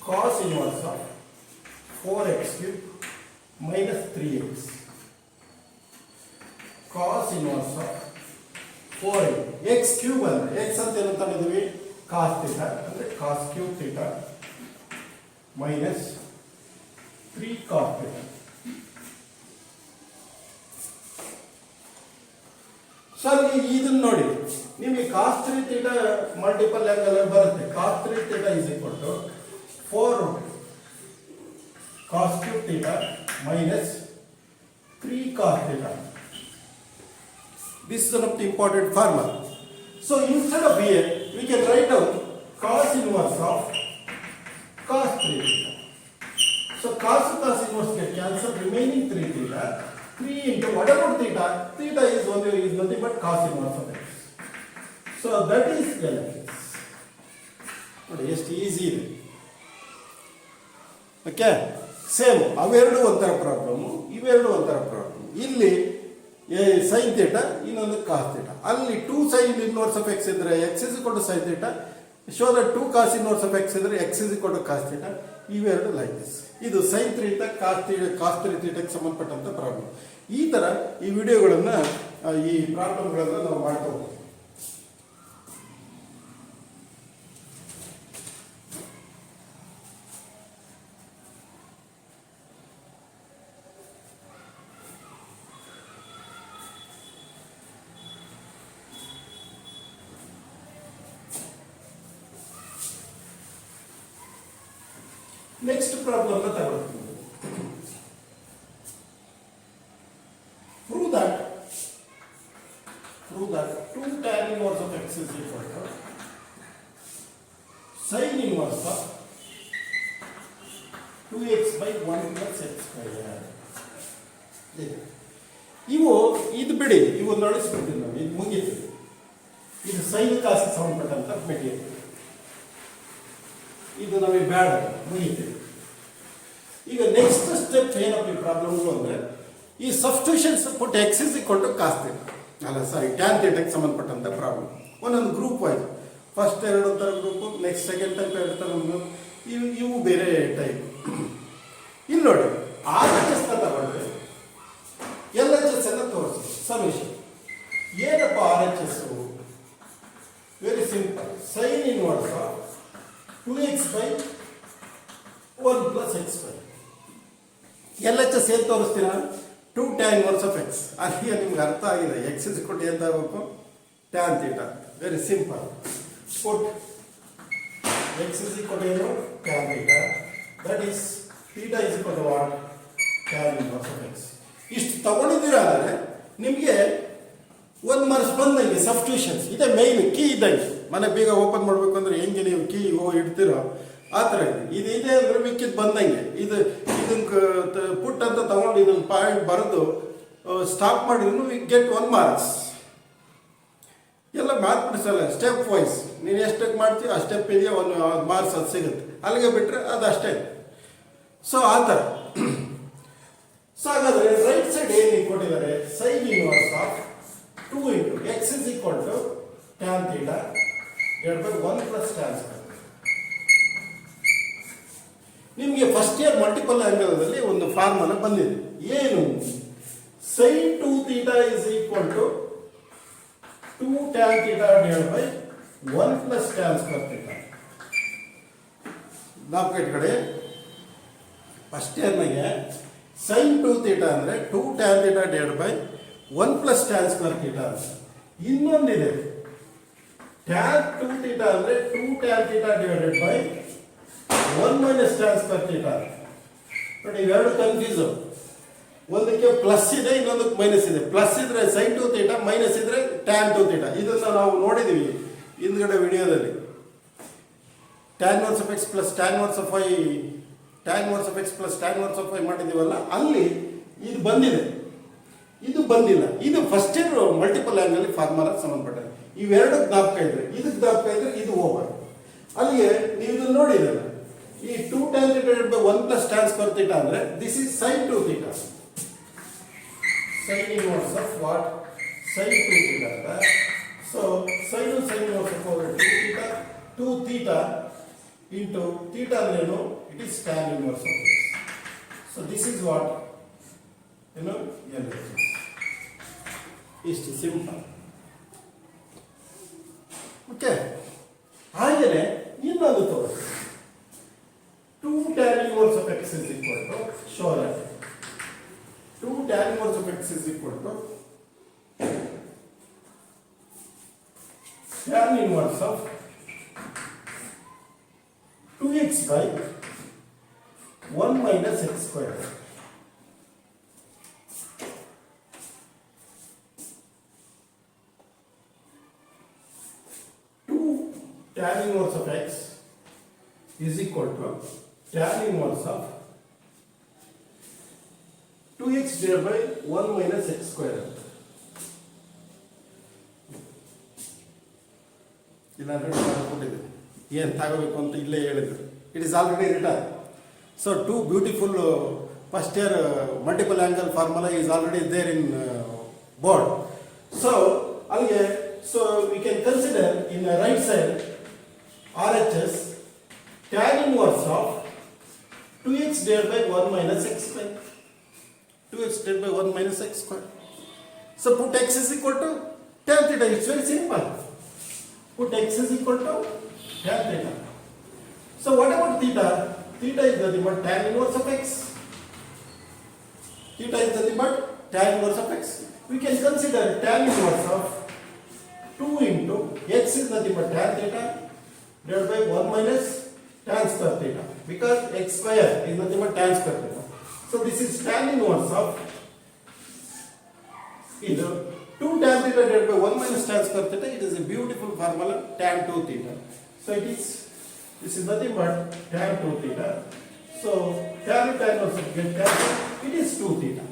cos inverse of 4x cube minus 3x. ಅಂತ ಏನು ತಗೊಂಡಿದ್ದೀವಿ, ಕಾಸ್ ಥೀಟಾ ಅಂದರೆ cos cube theta minus 3 cos theta. Sir ಇದನ್ನ ನೋಡಿ, ನಿಮಗೆ ಕಾಸ್ 3 ಥೀಟಾ ಮಲ್ಟಿಪಲ್ ಆಂಗಲ್ ಬರುತ್ತೆ. Cos 3 theta is equal to 4 cos cube theta minus 3 cos theta. This is an important formula. So instead of here, we can write down cos inverse of cos 3 theta. So cos inverse get cancelled, remaining 3 theta. 3 into what about theta? Theta is nothing but cos inverse of x. So that is LHS. Just easy. Okay. Same. ಅವೆರಡು ಒಂಥರ problem, ಇವೆರಡು ಒಂಥರ problem. ಇಲ್ಲಿ sine theta, ಇನ್ನೊಂದು ಕಾಸ್ theta. ಅಲ್ಲಿ 2 sine inverse of x ಇದ್ರೆ x is equal to sine theta. Show that 2 cos inverse of x ಇದ್ರೆ x is equal to cos theta. ಇವೆರಡು ಲೈಕ್ ದಿಸ್. ಇದು ಸೈನ್ ಥೀಟಾ ಕಾಸ್ 3 ಥೀಟಾಕ್ಕೆ ಸಂಬಂಧಪಟ್ಟಂತ problem. ಈ ತರ ಈ ವಿಡಿಯೋಗಳನ್ನ ಈ ಪ್ರಾಬ್ಲಮ್ಗಳನ್ನ ನಾವು ಮಾಡ್ತಾ ಹೋಗ್ತೀವಿ. ನೆಕ್ಸ್ಟ್ ಪ್ರಾಬ್ಲಮ್ ತಗೊಳ್ತೀವಿ. Prove that 2 tan inverse of x is equal to sin inverse of 2x by 1 plus x square. ಇದು ಬಿಡಿ, ಇವು ನಡೆಸ್ಬಿಟ್ಟಿವಿ ನಾವು, ಇದು ಮುಗೀತು. ಇದು ಸೈನ್ ಕಾಸ್ ಸಂಬಂಧಪಟ್ಟಂತ ಮೆಟೀರಿಯಲ್. ಇದು ನಮಗೆ ಬೇಡ, ಮುಗಿತೀವಿ. ಈಗ ನೆಕ್ಸ್ಟ್ ಸ್ಟೆಪ್ ಏನಪ್ಪ ಈ ಪ್ರಾಬ್ಲಮ್ಗಳು ಅಂದರೆ, ಈ substitutions put x is equal to cos theta, ಅಲ್ಲ ಸಾರಿ ಟ್ಯಾನ್ ಥೀಟಾಕ್ಕೆ ಸಂಬಂಧಪಟ್ಟಂಥ ಪ್ರಾಬ್ಲಮ್. ಒಂದೊಂದು ಗ್ರೂಪ್ ವೈಸ್, ಫಸ್ಟ್ ಎರಡು ಥರ ಗ್ರೂಪು, ನೆಕ್ಸ್ಟ್ ಸೆಕೆಂಡ್ ಟೈಪ್ ಎರಡು ಥರ ಗ್ರೂಪ್, ಇವು ಬೇರೆ ಟೈಪ್. ಇಲ್ಲಿ ನೋಡಿ, ಆರ್ ಎಚ್ ಎಸ್ ತಗೊಂಡ್ರೆ ಎಲ್ ಎಚ್ ಎಸ್ ಎಲ್ಲ ತೋರಿಸಿ ಸೊಲ್ಯೂಷನ್. ಏನಪ್ಪ R H S? Very simple, sine inverse 2x by 1 plus x by. LHS ಏನು ತೋರಿಸ್ತೀರಾ? 2 tan inverse of x. ಅಲ್ಲಿಗೆ ನಿಮ್ಗೆ ಅರ್ಥ ಆಗಿದೆ. x is equal to ಏನು ತಗೋಬೇಕು? tan theta. Very simple. Put x is equal to ಏನು? tan theta. That is theta is equal to what? tan inverse of x. ಇಷ್ಟು ತಗೊಂಡಿದ್ದೀರಾ ಅಂದರೆ ನಿಮಗೆ ಒಂದು ಮಾರ್ಕ್ಸ್ ಬಂದಂಗೆ. ಸಬ್ಸ್ಟಿಟ್ಯೂಷನ್ಸ್ ಇದೆ ಮೈನ್ ಕೀ ಇದ್ದಂಗೆ. ಮನೆ ಬೇಗ ಓಪನ್ ಮಾಡಬೇಕು ಅಂದರೆ ಹೆಂಗೆ ನೀವು ಕೀ ಇಡ್ತೀರೋ ಆ ಥರ ಇದೆ. ಇದೆ ಅಂದರೆ ಮಿಕ್ಕಿದ್ದು ಬಂದಂಗೆ. ಇದನ್ನ ಪುಟ್ ಅಂತ ತಗೊಂಡು ಇದನ್ನು ಪಾಯಿಂಟ್ ಬರೆದು ಸ್ಟಾಪ್ ಮಾಡಿದ್ರು ವಿ ಗೆಟ್ 1 ಮಾರ್ಕ್ಸ್. ಎಲ್ಲ ಮ್ಯಾಥ್ ಬಿಡಿಸಲ್ಲ, ಸ್ಟೆಪ್ ವೈಸ್. ನೀನು ಎಷ್ಟಕ್ಕೆ ಮಾಡ್ತೀವಿ ಆ ಸ್ಟೆಪ್ ಇದೆಯಾ 1 ಮಾರ್ಕ್ಸ್ ಅದು ಸಿಗುತ್ತೆ. ಅಲ್ಲಿಗೆ ಬಿಟ್ಟರೆ ಅದು ಅಷ್ಟೇ. ಸೊ ಆ ಥರ. ಸೊ ಹಾಗಾದರೆ ರೈಟ್ ಸೈಡ್ ಏನು ಕೊಟ್ಟಿದ್ದಾರೆ? Sign inverse of 2 into x is equal to tan theta divided by 1 plus tan square. ನಿಮಗೆ ಫಸ್ಟ್ ಇಯರ್ ಮಲ್ಟಿಪಲ್ ಆಂಗಲ್ದಲ್ಲಿ ಒಂದು ಫಾರ್ಮುಲಾ ಬಂದಿದೆ. ಏನು? sin 2 theta is equal to 2 tan theta divided by 1 plus tan square theta. ನಾಲ್ಕು ಕಡೆ first ಇಯರ್ನಾಗೆ sin 2 theta ಅಂದರೆ 2 tan theta divided by 1 plus tan square theta. ಇನ್ನೊಂದಿದೆ tan 2 theta ಅಂದರೆ 2 tan theta divided by 1 minus tan square theta. But ಇವೆರಡು confuse. ಒಂದಕ್ಕೆ plus ಇದೆ, ಇನ್ನೊಂದಕ್ಕೆ minus ಇದೆ. ಪ್ಲಸ್ ಇದ್ರೆ sin 2 theta, ಮೈನಸ್ ಇದ್ರೆ tan 2 theta. ಇದನ್ನು ನಾವು ನೋಡಿದ್ದೀವಿ ಹಿಂದ್ಗಡೆ ವಿಡಿಯೋದಲ್ಲಿ. tan inverse of x plus tan inverse of y, tan inverse of x plus tan inverse of y ಮಾಡಿದ್ದೀವಲ್ಲ, ಅಲ್ಲಿ ಇದು ಬಂದಿದೆ, ಇದು ಬಂದಿಲ್ಲ. ಇದು first year multiple angle formula ಸಂಬಂಧಪಟ್ಟರೆ. ಇವೆರಡು ಜ್ಞಾಪಕ ಇದ್ರೆ, ಇದಕ್ಕೆ ಜ್ಞಾಪಕ ಇದ್ರೆ ಇದು ಓವರ್. ಅಲ್ಲಿಗೆ ನೀವು ಇದನ್ನು ನೋಡಿದಲ್ಲ, ಈ 2 tan theta divided by 1 plus tan square theta ಅಂದರೆ this is sin 2 theta. sin inverse of what? sin 2 theta ಅಂತ. So sin inverse of 2 theta, 2 theta into theta ಅಂದ್ರೇನು? It is tan inverse of x. So this is what ಇಷ್ಟು simple. Okay, ಹಾಗೆಯೇ ಇನ್ನೊಂದು ತೋರಿಸಿ. 2 tan inverse of x is equal to, show that 2 tan inverse of x is equal to tan inverse of 2x by 1 minus x square. Tan inverse of x is equal to tan inverse of 2x divided by 1 minus x square. ಏನು ತಗೋಬೇಕು ಅಂತ ಇಲ್ಲೇ ಹೇಳಿದ್ರು. It is already return. So two beautiful first year multiple angle formula is already there in board. So ಅಲ್ಲಿಗೆ so we can consider in right side RHS tan inverse of 2x divided by 1 minus x square. 2x divided by 1 minus x square. So put x is equal to tan theta. It's very simple. Put x is equal to tan theta. So what about theta? Theta is nothing but tan inverse of x. Theta is nothing but tan inverse of x. We can consider tan inverse of 2 into x is nothing but tan theta divided by 1 minus tan square theta, because x square is nothing but tan square theta. So this is tan inverse of 2 tan theta divided by 1 minus tan square theta. It is a beautiful formula, tan 2 theta. So this is nothing but tan 2 theta. So tan inverse of get cancelled. It is 2 theta.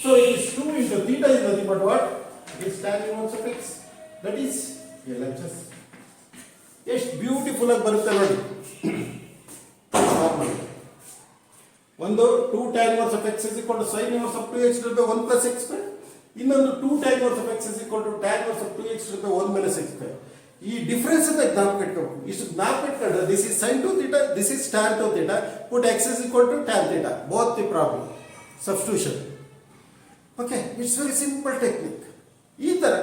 So it is 2 into theta is nothing but what? It is tan inverse of x. That is LHS. ಎಷ್ಟು beautiful ಆಗಿ ಬರುತ್ತೆ ನೋಡಿ. ಒಂದು 2 tan inverse of x is equal to sin inverse of 2x divided by 1 plus x square. ಇನ್ನೊಂದು 2 tan inverse of x is equal to tan inverse of 2x divided by 1 minus x square. ಈ difference ಅಂತ ಜ್ಞಾಪಕ ಇಟ್ಕೋಬೇಕು. ಇಷ್ಟು ಜ್ಞಾಪಕ ಇಟ್ಕೊಂಡ್ರೆ this is sin 2 theta, this is tan 2 theta, put x is equal to tan theta, both the problem substitution. Okay, it's very simple technique. ಈ ತರ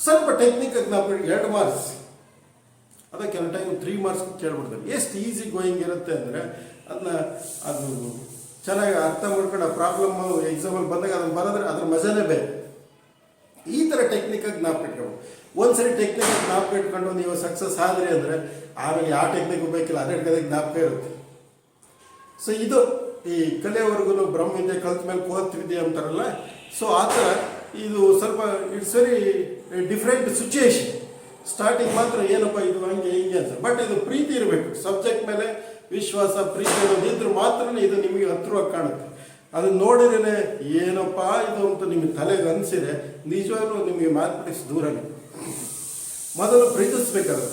ಸ್ವಲ್ಪ ಟೆಕ್ನಿಕ್ ಜ್ಞಾಪಕ 2 ಮಾರ್ಕ್ಸ್, ಅದ ಕೆಲವು ಟೈಮ್ 3 ಮಾರ್ಕ್ಸ್ ಕೇಳ್ಬಿಡ್ತಾರೆ. ಎಷ್ಟು ಈಸಿ ಗೋಯಿಂಗ್ ಇರುತ್ತೆ ಅಂದರೆ ಅದನ್ನ ಅದು ಚೆನ್ನಾಗಿ ಅರ್ಥ ಮಾಡ್ಕೊಂಡು ಆ ಪ್ರಾಬ್ಲಮ್ ಎಕ್ಸಾಮಲ್ಲಿ ಬಂದಾಗ ಅದನ್ನು ಬರೋದ್ರೆ ಅದ್ರ ಮಜಾನೇ ಬೇರೆ. ಈ ಥರ ಟೆಕ್ನಿಕಾಗಿ ಜ್ಞಾಪಕ ಇಟ್ಕೊಂಡು ಒಂದ್ಸರಿ ಟೆಕ್ನಿಕ್ ಜ್ಞಾಪಕ ಇಟ್ಕೊಂಡು ನೀವು ಸಕ್ಸಸ್ ಆದ್ರಿ ಅಂದರೆ ಆಮೇಲೆ ಯಾವ ಟೆಕ್ನಿಕ್ ಬೇಕಿಲ್ಲ ಅದೇ ಜ್ಞಾಪಕ ಇರುತ್ತೆ. ಸೊ ಇದು ಈ ಕಲಿಯೋವರೆಗೂ ಬ್ರಹ್ಮವಿದ್ಯೆ ಕಲ್ತ ಮೇಲೆ ಕೋತ್ವಿದ್ಯೆ ಅಂತಾರಲ್ಲ, ಸೊ ಆ ಥರ ಇದು ಸ್ವಲ್ಪ it's very different situation. Starting ಮಾತ್ರ ಏನಪ್ಪ ಇದು ಹಂಗೆ ಹಿಂಗೆ ಅಂತ, ಬಟ್ ಇದು ಪ್ರೀತಿ ಇರಬೇಕು, ಸಬ್ಜೆಕ್ಟ್ ಮೇಲೆ ವಿಶ್ವಾಸ ಪ್ರೀತಿ ಇರೋದಿದ್ರೆ ಮಾತ್ರ ಇದು ನಿಮಗೆ ಹತ್ರವಾಗಿ ಕಾಣುತ್ತೆ. ಅದನ್ನ ನೋಡಿದ್ರೆ ಏನಪ್ಪ ಇದು ಅಂತ ನಿಮಗೆ ತಲೆಗೆ ಅನಿಸಿದೆ ನಿಜವಾಗ್ಲೂ ನಿಮಗೆ ಮ್ಯಾಥಮೆಟಿಕ್ಸ್ ದೂರನೇ. ಮೊದಲು ಪ್ರೀತಿಸ್ಬೇಕಾದ್ರೆ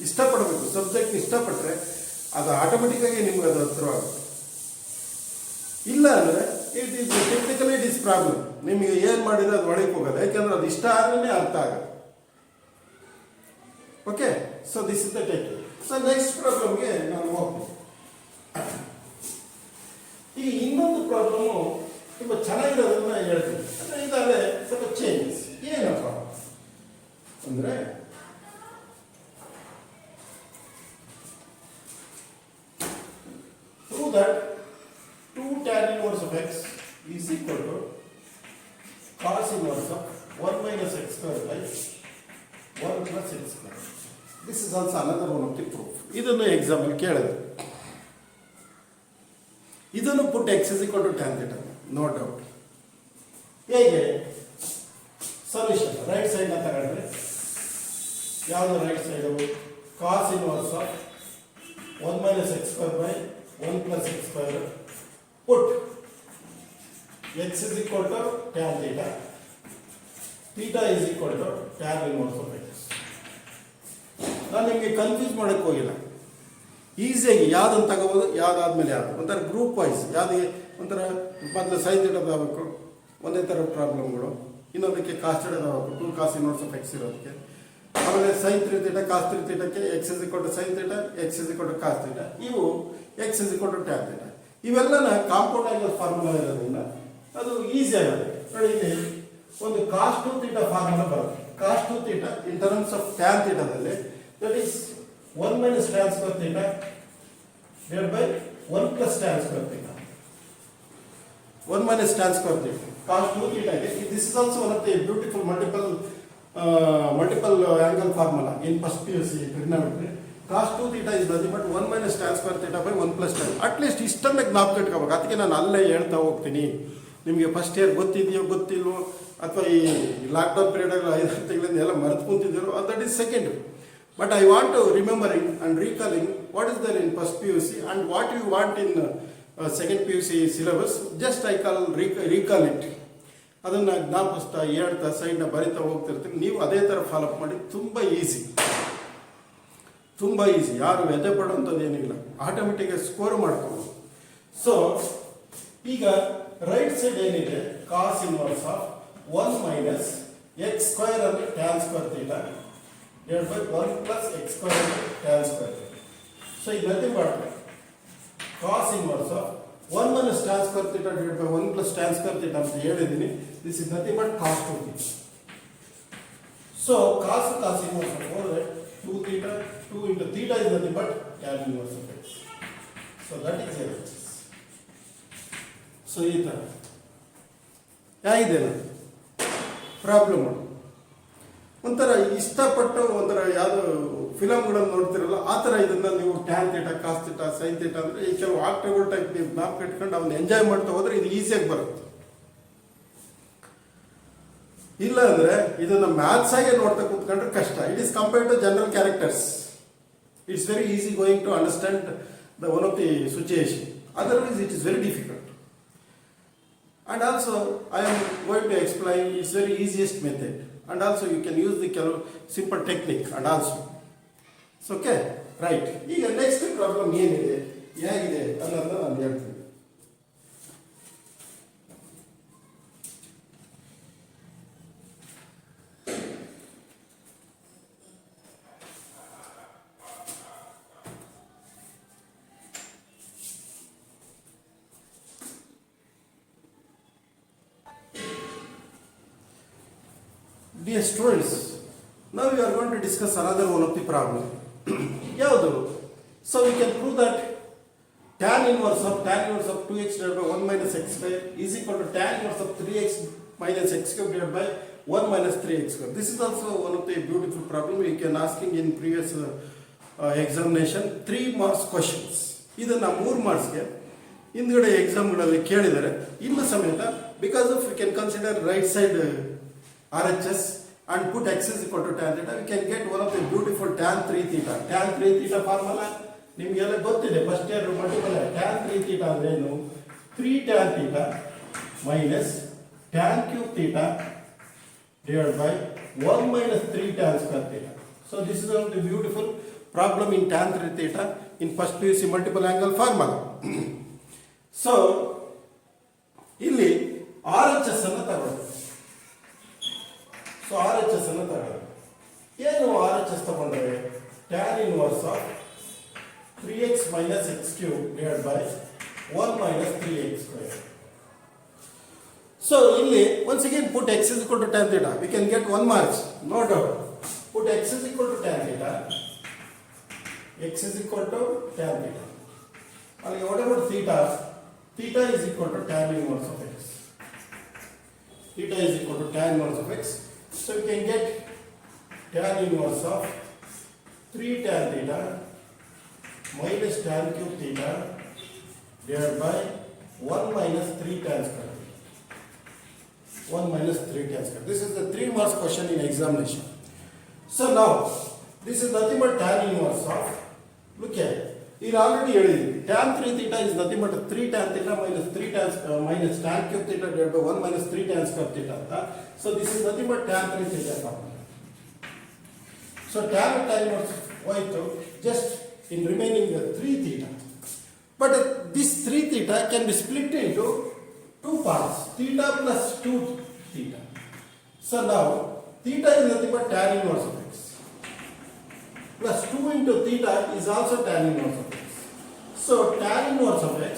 ಇಷ್ಟಪಡಬೇಕು, ಸಬ್ಜೆಕ್ಟ್ ಇಷ್ಟಪಟ್ಟರೆ ಅದು ಆಟೋಮೆಟಿಕ್ಕಾಗಿ ನಿಮ್ಗೆ ಅದು ಹತ್ರವಾಗುತ್ತೆ. ಇಲ್ಲ ಅಂದರೆ it is technically it is problem. ನಿಮಗೆ ಏನು ಮಾಡಿದ್ರೆ ಅದು ಒಳಗೆ ಹೋಗೋದು, ಯಾಕೆಂದ್ರೆ ಅದು ಇಷ್ಟ ಆದ್ರೇ ಅರ್ಥ ಆಗುತ್ತೆ. Okay, so this is the technique. So next ಪ್ರಾಬ್ಲಮ್ಗೆ ನಾನು ಹೋಗ್ತೀನಿ. ಈಗ ಇನ್ನೊಂದು ಪ್ರಾಬ್ಲಮ್ಮು ತುಂಬ ಚೆನ್ನಾಗಿರೋದನ್ನ ಹೇಳ್ತೀನಿ. ಅಂದರೆ ಇದಾದರೆ ಸ್ವಲ್ಪ ಚೇಂಜಸ್. ಏನಪ್ಪ ಅಂದರೆ prove that 2 tan inverse of x is equal to cos inverse of 1 minus x square by 1 plus x square. This is also another one of the proof. ಇದನ್ನು ಎಕ್ಸಾಂಪಲ್ ಕೇಳಿದ್ರು. ಇದನ್ನು put x is equal to tan theta, no doubt. ಹೇಗೆ solution right ಸೈಡ್ನ ತಗೊಂಡ್ರೆ ಯಾವುದು right side? Cos inverse of 1 minus x square by 1 plus x square, put x is equal to tan theta, theta is equal to tan inverse of x. ನಾನು ನಿಮಗೆ confuse ಮಾಡೋಕ್ಕೆ ಹೋಗಿಲ್ಲ, ಈಸಿಯಾಗಿ ಯಾವುದನ್ನು ತಗೋಬೋದು, ಯಾವುದಾದ್ಮೇಲೆ ಯಾವುದು ಒಂಥರ ಗ್ರೂಪ್ ವೈಸ್, ಯಾವುದೇ ಒಂಥರ ಮೊದಲು ಸೈನ್ ಥೀಟಾ ಆಗಬೇಕು, ಒಂದೇ ಥರ ಪ್ರಾಬ್ಲಮ್ಗಳು, ಇನ್ನೊಂದಕ್ಕೆ ಕಾಸ್ ಥೀಟಾ ಆಗಬೇಕು, 2 cos inverse of x ಇರೋದಕ್ಕೆ, ಆಮೇಲೆ sin 3 theta cos 3 thetaಕ್ಕೆ x is equal to sin theta, x is equal to cos theta, ಇವು x is equal to tan theta. ಇವೆಲ್ಲನ ಕಾಂಪೌಂಡ್ ಆಂಗಲ್ ಫಾರ್ಮುಲಾ ಇರೋದ್ರಿಂದ ಅದು ಈಸಿ ಆಗುತ್ತೆ. ನೋಡಿ, ಇಲ್ಲಿ ಒಂದು cos 2 theta ಫಾರ್ಮುಲಾ ಬರುತ್ತೆ. cos 2 theta in terms of tan theta ದಲ್ಲಿ that is 1 minus tan square theta divided by 1 plus tan square theta. 1 minus tan square theta. Cos 2 theta. This is also one of the beautiful multiple angle formula in first PUC trigonometry. Cos 2 theta is nothing but 1 minus tan square theta by 1 plus tan. At least ಇಷ್ಟನ್ನ ಜ್ಞಾಪಕ ಇಟ್ಕೋಬೇಕು. ಅದಕ್ಕೆ ನಾನು ಅಲ್ಲೇ ಹೇಳ್ತಾ ಹೋಗ್ತೀನಿ. ನಿಮಗೆ first year ಗೊತ್ತಿದೆಯೋ ಗೊತ್ತಿಲ್ವೋ ಅಥವಾ ಈ ಲಾಕ್ಡೌನ್ ಪೀರಿಯಡ್ 5 ತಿಂಗಳಿಂದ ಎಲ್ಲ ಮರೆತು ಕುಂತಿದ್ದೀರೋ that is second. But I want to remembering and recalling what is there in first PUC and what you want in second PUC syllabus. Just I recall it. ಅದನ್ನು ಜ್ಞಾಪಿಸ್ತಾ ಹೇಳ್ತಾ ಸೈಡ್ನ ಬರಿತಾ ಹೋಗ್ತಿರ್ತೀವಿ. ನೀವು ಅದೇ ಥರ ಫಾಲೋಅಪ್ ಮಾಡಿ. ತುಂಬ ಈಸಿ, ಯಾರು ವ್ಯಥೆ ಪಡುವಂಥದ್ದು ಏನಿಲ್ಲ, ಆಟೋಮೆಟಿಕ್ಕಾಗಿ ಸ್ಕೋರ್ ಮಾಡ್ಕೋಬೋದು. ಸೊ ಈಗ ರೈಟ್ ಸೈಡ್ ಏನಿದೆ, cos inverse of 1 minus x square ಅಂದರೆ tan square theta divided by 1 plus x square tan square. So ಇದು nothing but cos inverse of 1 minus tan square theta divided by 1 plus tan square theta ಅಂತ ಹೇಳಿದ್ದೀನಿ. This is nothing but cos 2 theta. So cos inverse of 2 theta, 2 into theta is nothing but tan inverse of x. So that is LHS. So ಈ ಥರ ಹೇಗಿದೆ problem. ಒಂಥರ ಇಷ್ಟಪಟ್ಟು ಒಂಥರ ಯಾವುದೋ ಫಿಲಮ್ಗಳನ್ನು ನೋಡ್ತಿರಲ್ಲ ಆ ಥರ ಇದನ್ನು ನೀವು tan theta, cos theta, sine theta ಅಂದರೆ ಈ ಕೆಲವು ಆಕ್ಟಿವ್ಗಳ ಟೈಪ್ ನೀವು ಜ್ಞಾಪಕ ಇಟ್ಕೊಂಡು ಅವನ್ನ ಎಂಜಾಯ್ ಮಾಡ್ತಾ ಹೋದರೆ ಇದು ಈಸಿಯಾಗಿ ಬರುತ್ತೆ. ಇಲ್ಲ ಅಂದರೆ ಇದನ್ನು ಮ್ಯಾಥ್ಸ್ ಆಗಿ ನೋಡ್ತಾ ಕೂತ್ಕೊಂಡ್ರೆ ಕಷ್ಟ. It is compared to general characters. It's very easy going to understand the one of the situation. Otherwise it is very difficult. And also I am going to explain its very easiest method, and also you can use the simple technique and also. So okay, right. ಈಗ next problem ಏನಿದೆ ಹೇಗಿದೆ ಅನ್ನೋದನ್ನ ನಾನು ಹೇಳ್ತೀನಿ. Dear students, now we are going to discuss another one of the problem. ಯಾವುದು? So we can prove that tan inverse of 2x divided by 1 minus x square is equal to tan inverse of 3x minus x cube divided by 1 minus 3x square. This is also one of the beautiful problem we can asking in previous examination. 3 marks questions. ಇದನ್ನು 3 ಮಾರ್ಕ್ಸ್ಗೆ ಹಿಂದ್ಗಡೆ ಎಕ್ಸಾಮ್ಗಳಲ್ಲಿ ಕೇಳಿದ್ದಾರೆ. ಇನ್ನು ಸಮೇತ because of we can consider right side RHS and put x is equal to tan theta, we can get one of the beautiful tan 3 theta. Tan 3 theta formula ನಿಮಗೆಲ್ಲ ಗೊತ್ತಿದೆ. First year multiple tan 3 theta ಅಂದ್ರೆ ಏನು? 3 tan theta minus tan cube theta divided by 1 minus 3 tan square theta. So this is one of the beautiful problem in tan 3 theta in first PUC multiple angle formula. So ಇಲ್ಲಿ RHS ಅನ್ನು ತಗೊಳ್ಳಿ. So RHS ಅನ್ನು ತಗೊಳ್ಳಿ. ಏನು RHS ತಗೊಂಡ್ರೆ tan inverse of 3x minus x cube divided by 1 minus 3x square. So ಇಲ್ಲಿ once again put x is equal to tan theta. We can get 1 marks, no doubt. Put x is equal to tan theta. X is equal to tan theta. And what about theta? Theta is equal to tan inverse of x. Theta is equal to tan inverse of x. So we can get tan inverse of 3 tan theta minus tan cube theta divided by 1 minus 3 tan square. 1 minus 3 tan square. This is the 3 marks question in examination. So now this is nothing but tan inverse of, look here, it already ಹೇಳಿದ್ವಿ. tan 3 theta is nothing but 3 tan theta minus 3 tan minus tan cube theta divided by 1 minus 3 tan square theta ಅಂತ. So this is nothing but tan 3 theta formula. So tan inverse ಹೋಯಿತು just in remaining 3 theta. But this 3 theta can be split into 2 parts, theta plus 2 theta. So now theta is nothing but tan inverse of x plus 2 into theta is also tan inverse of x. So tan inverse of x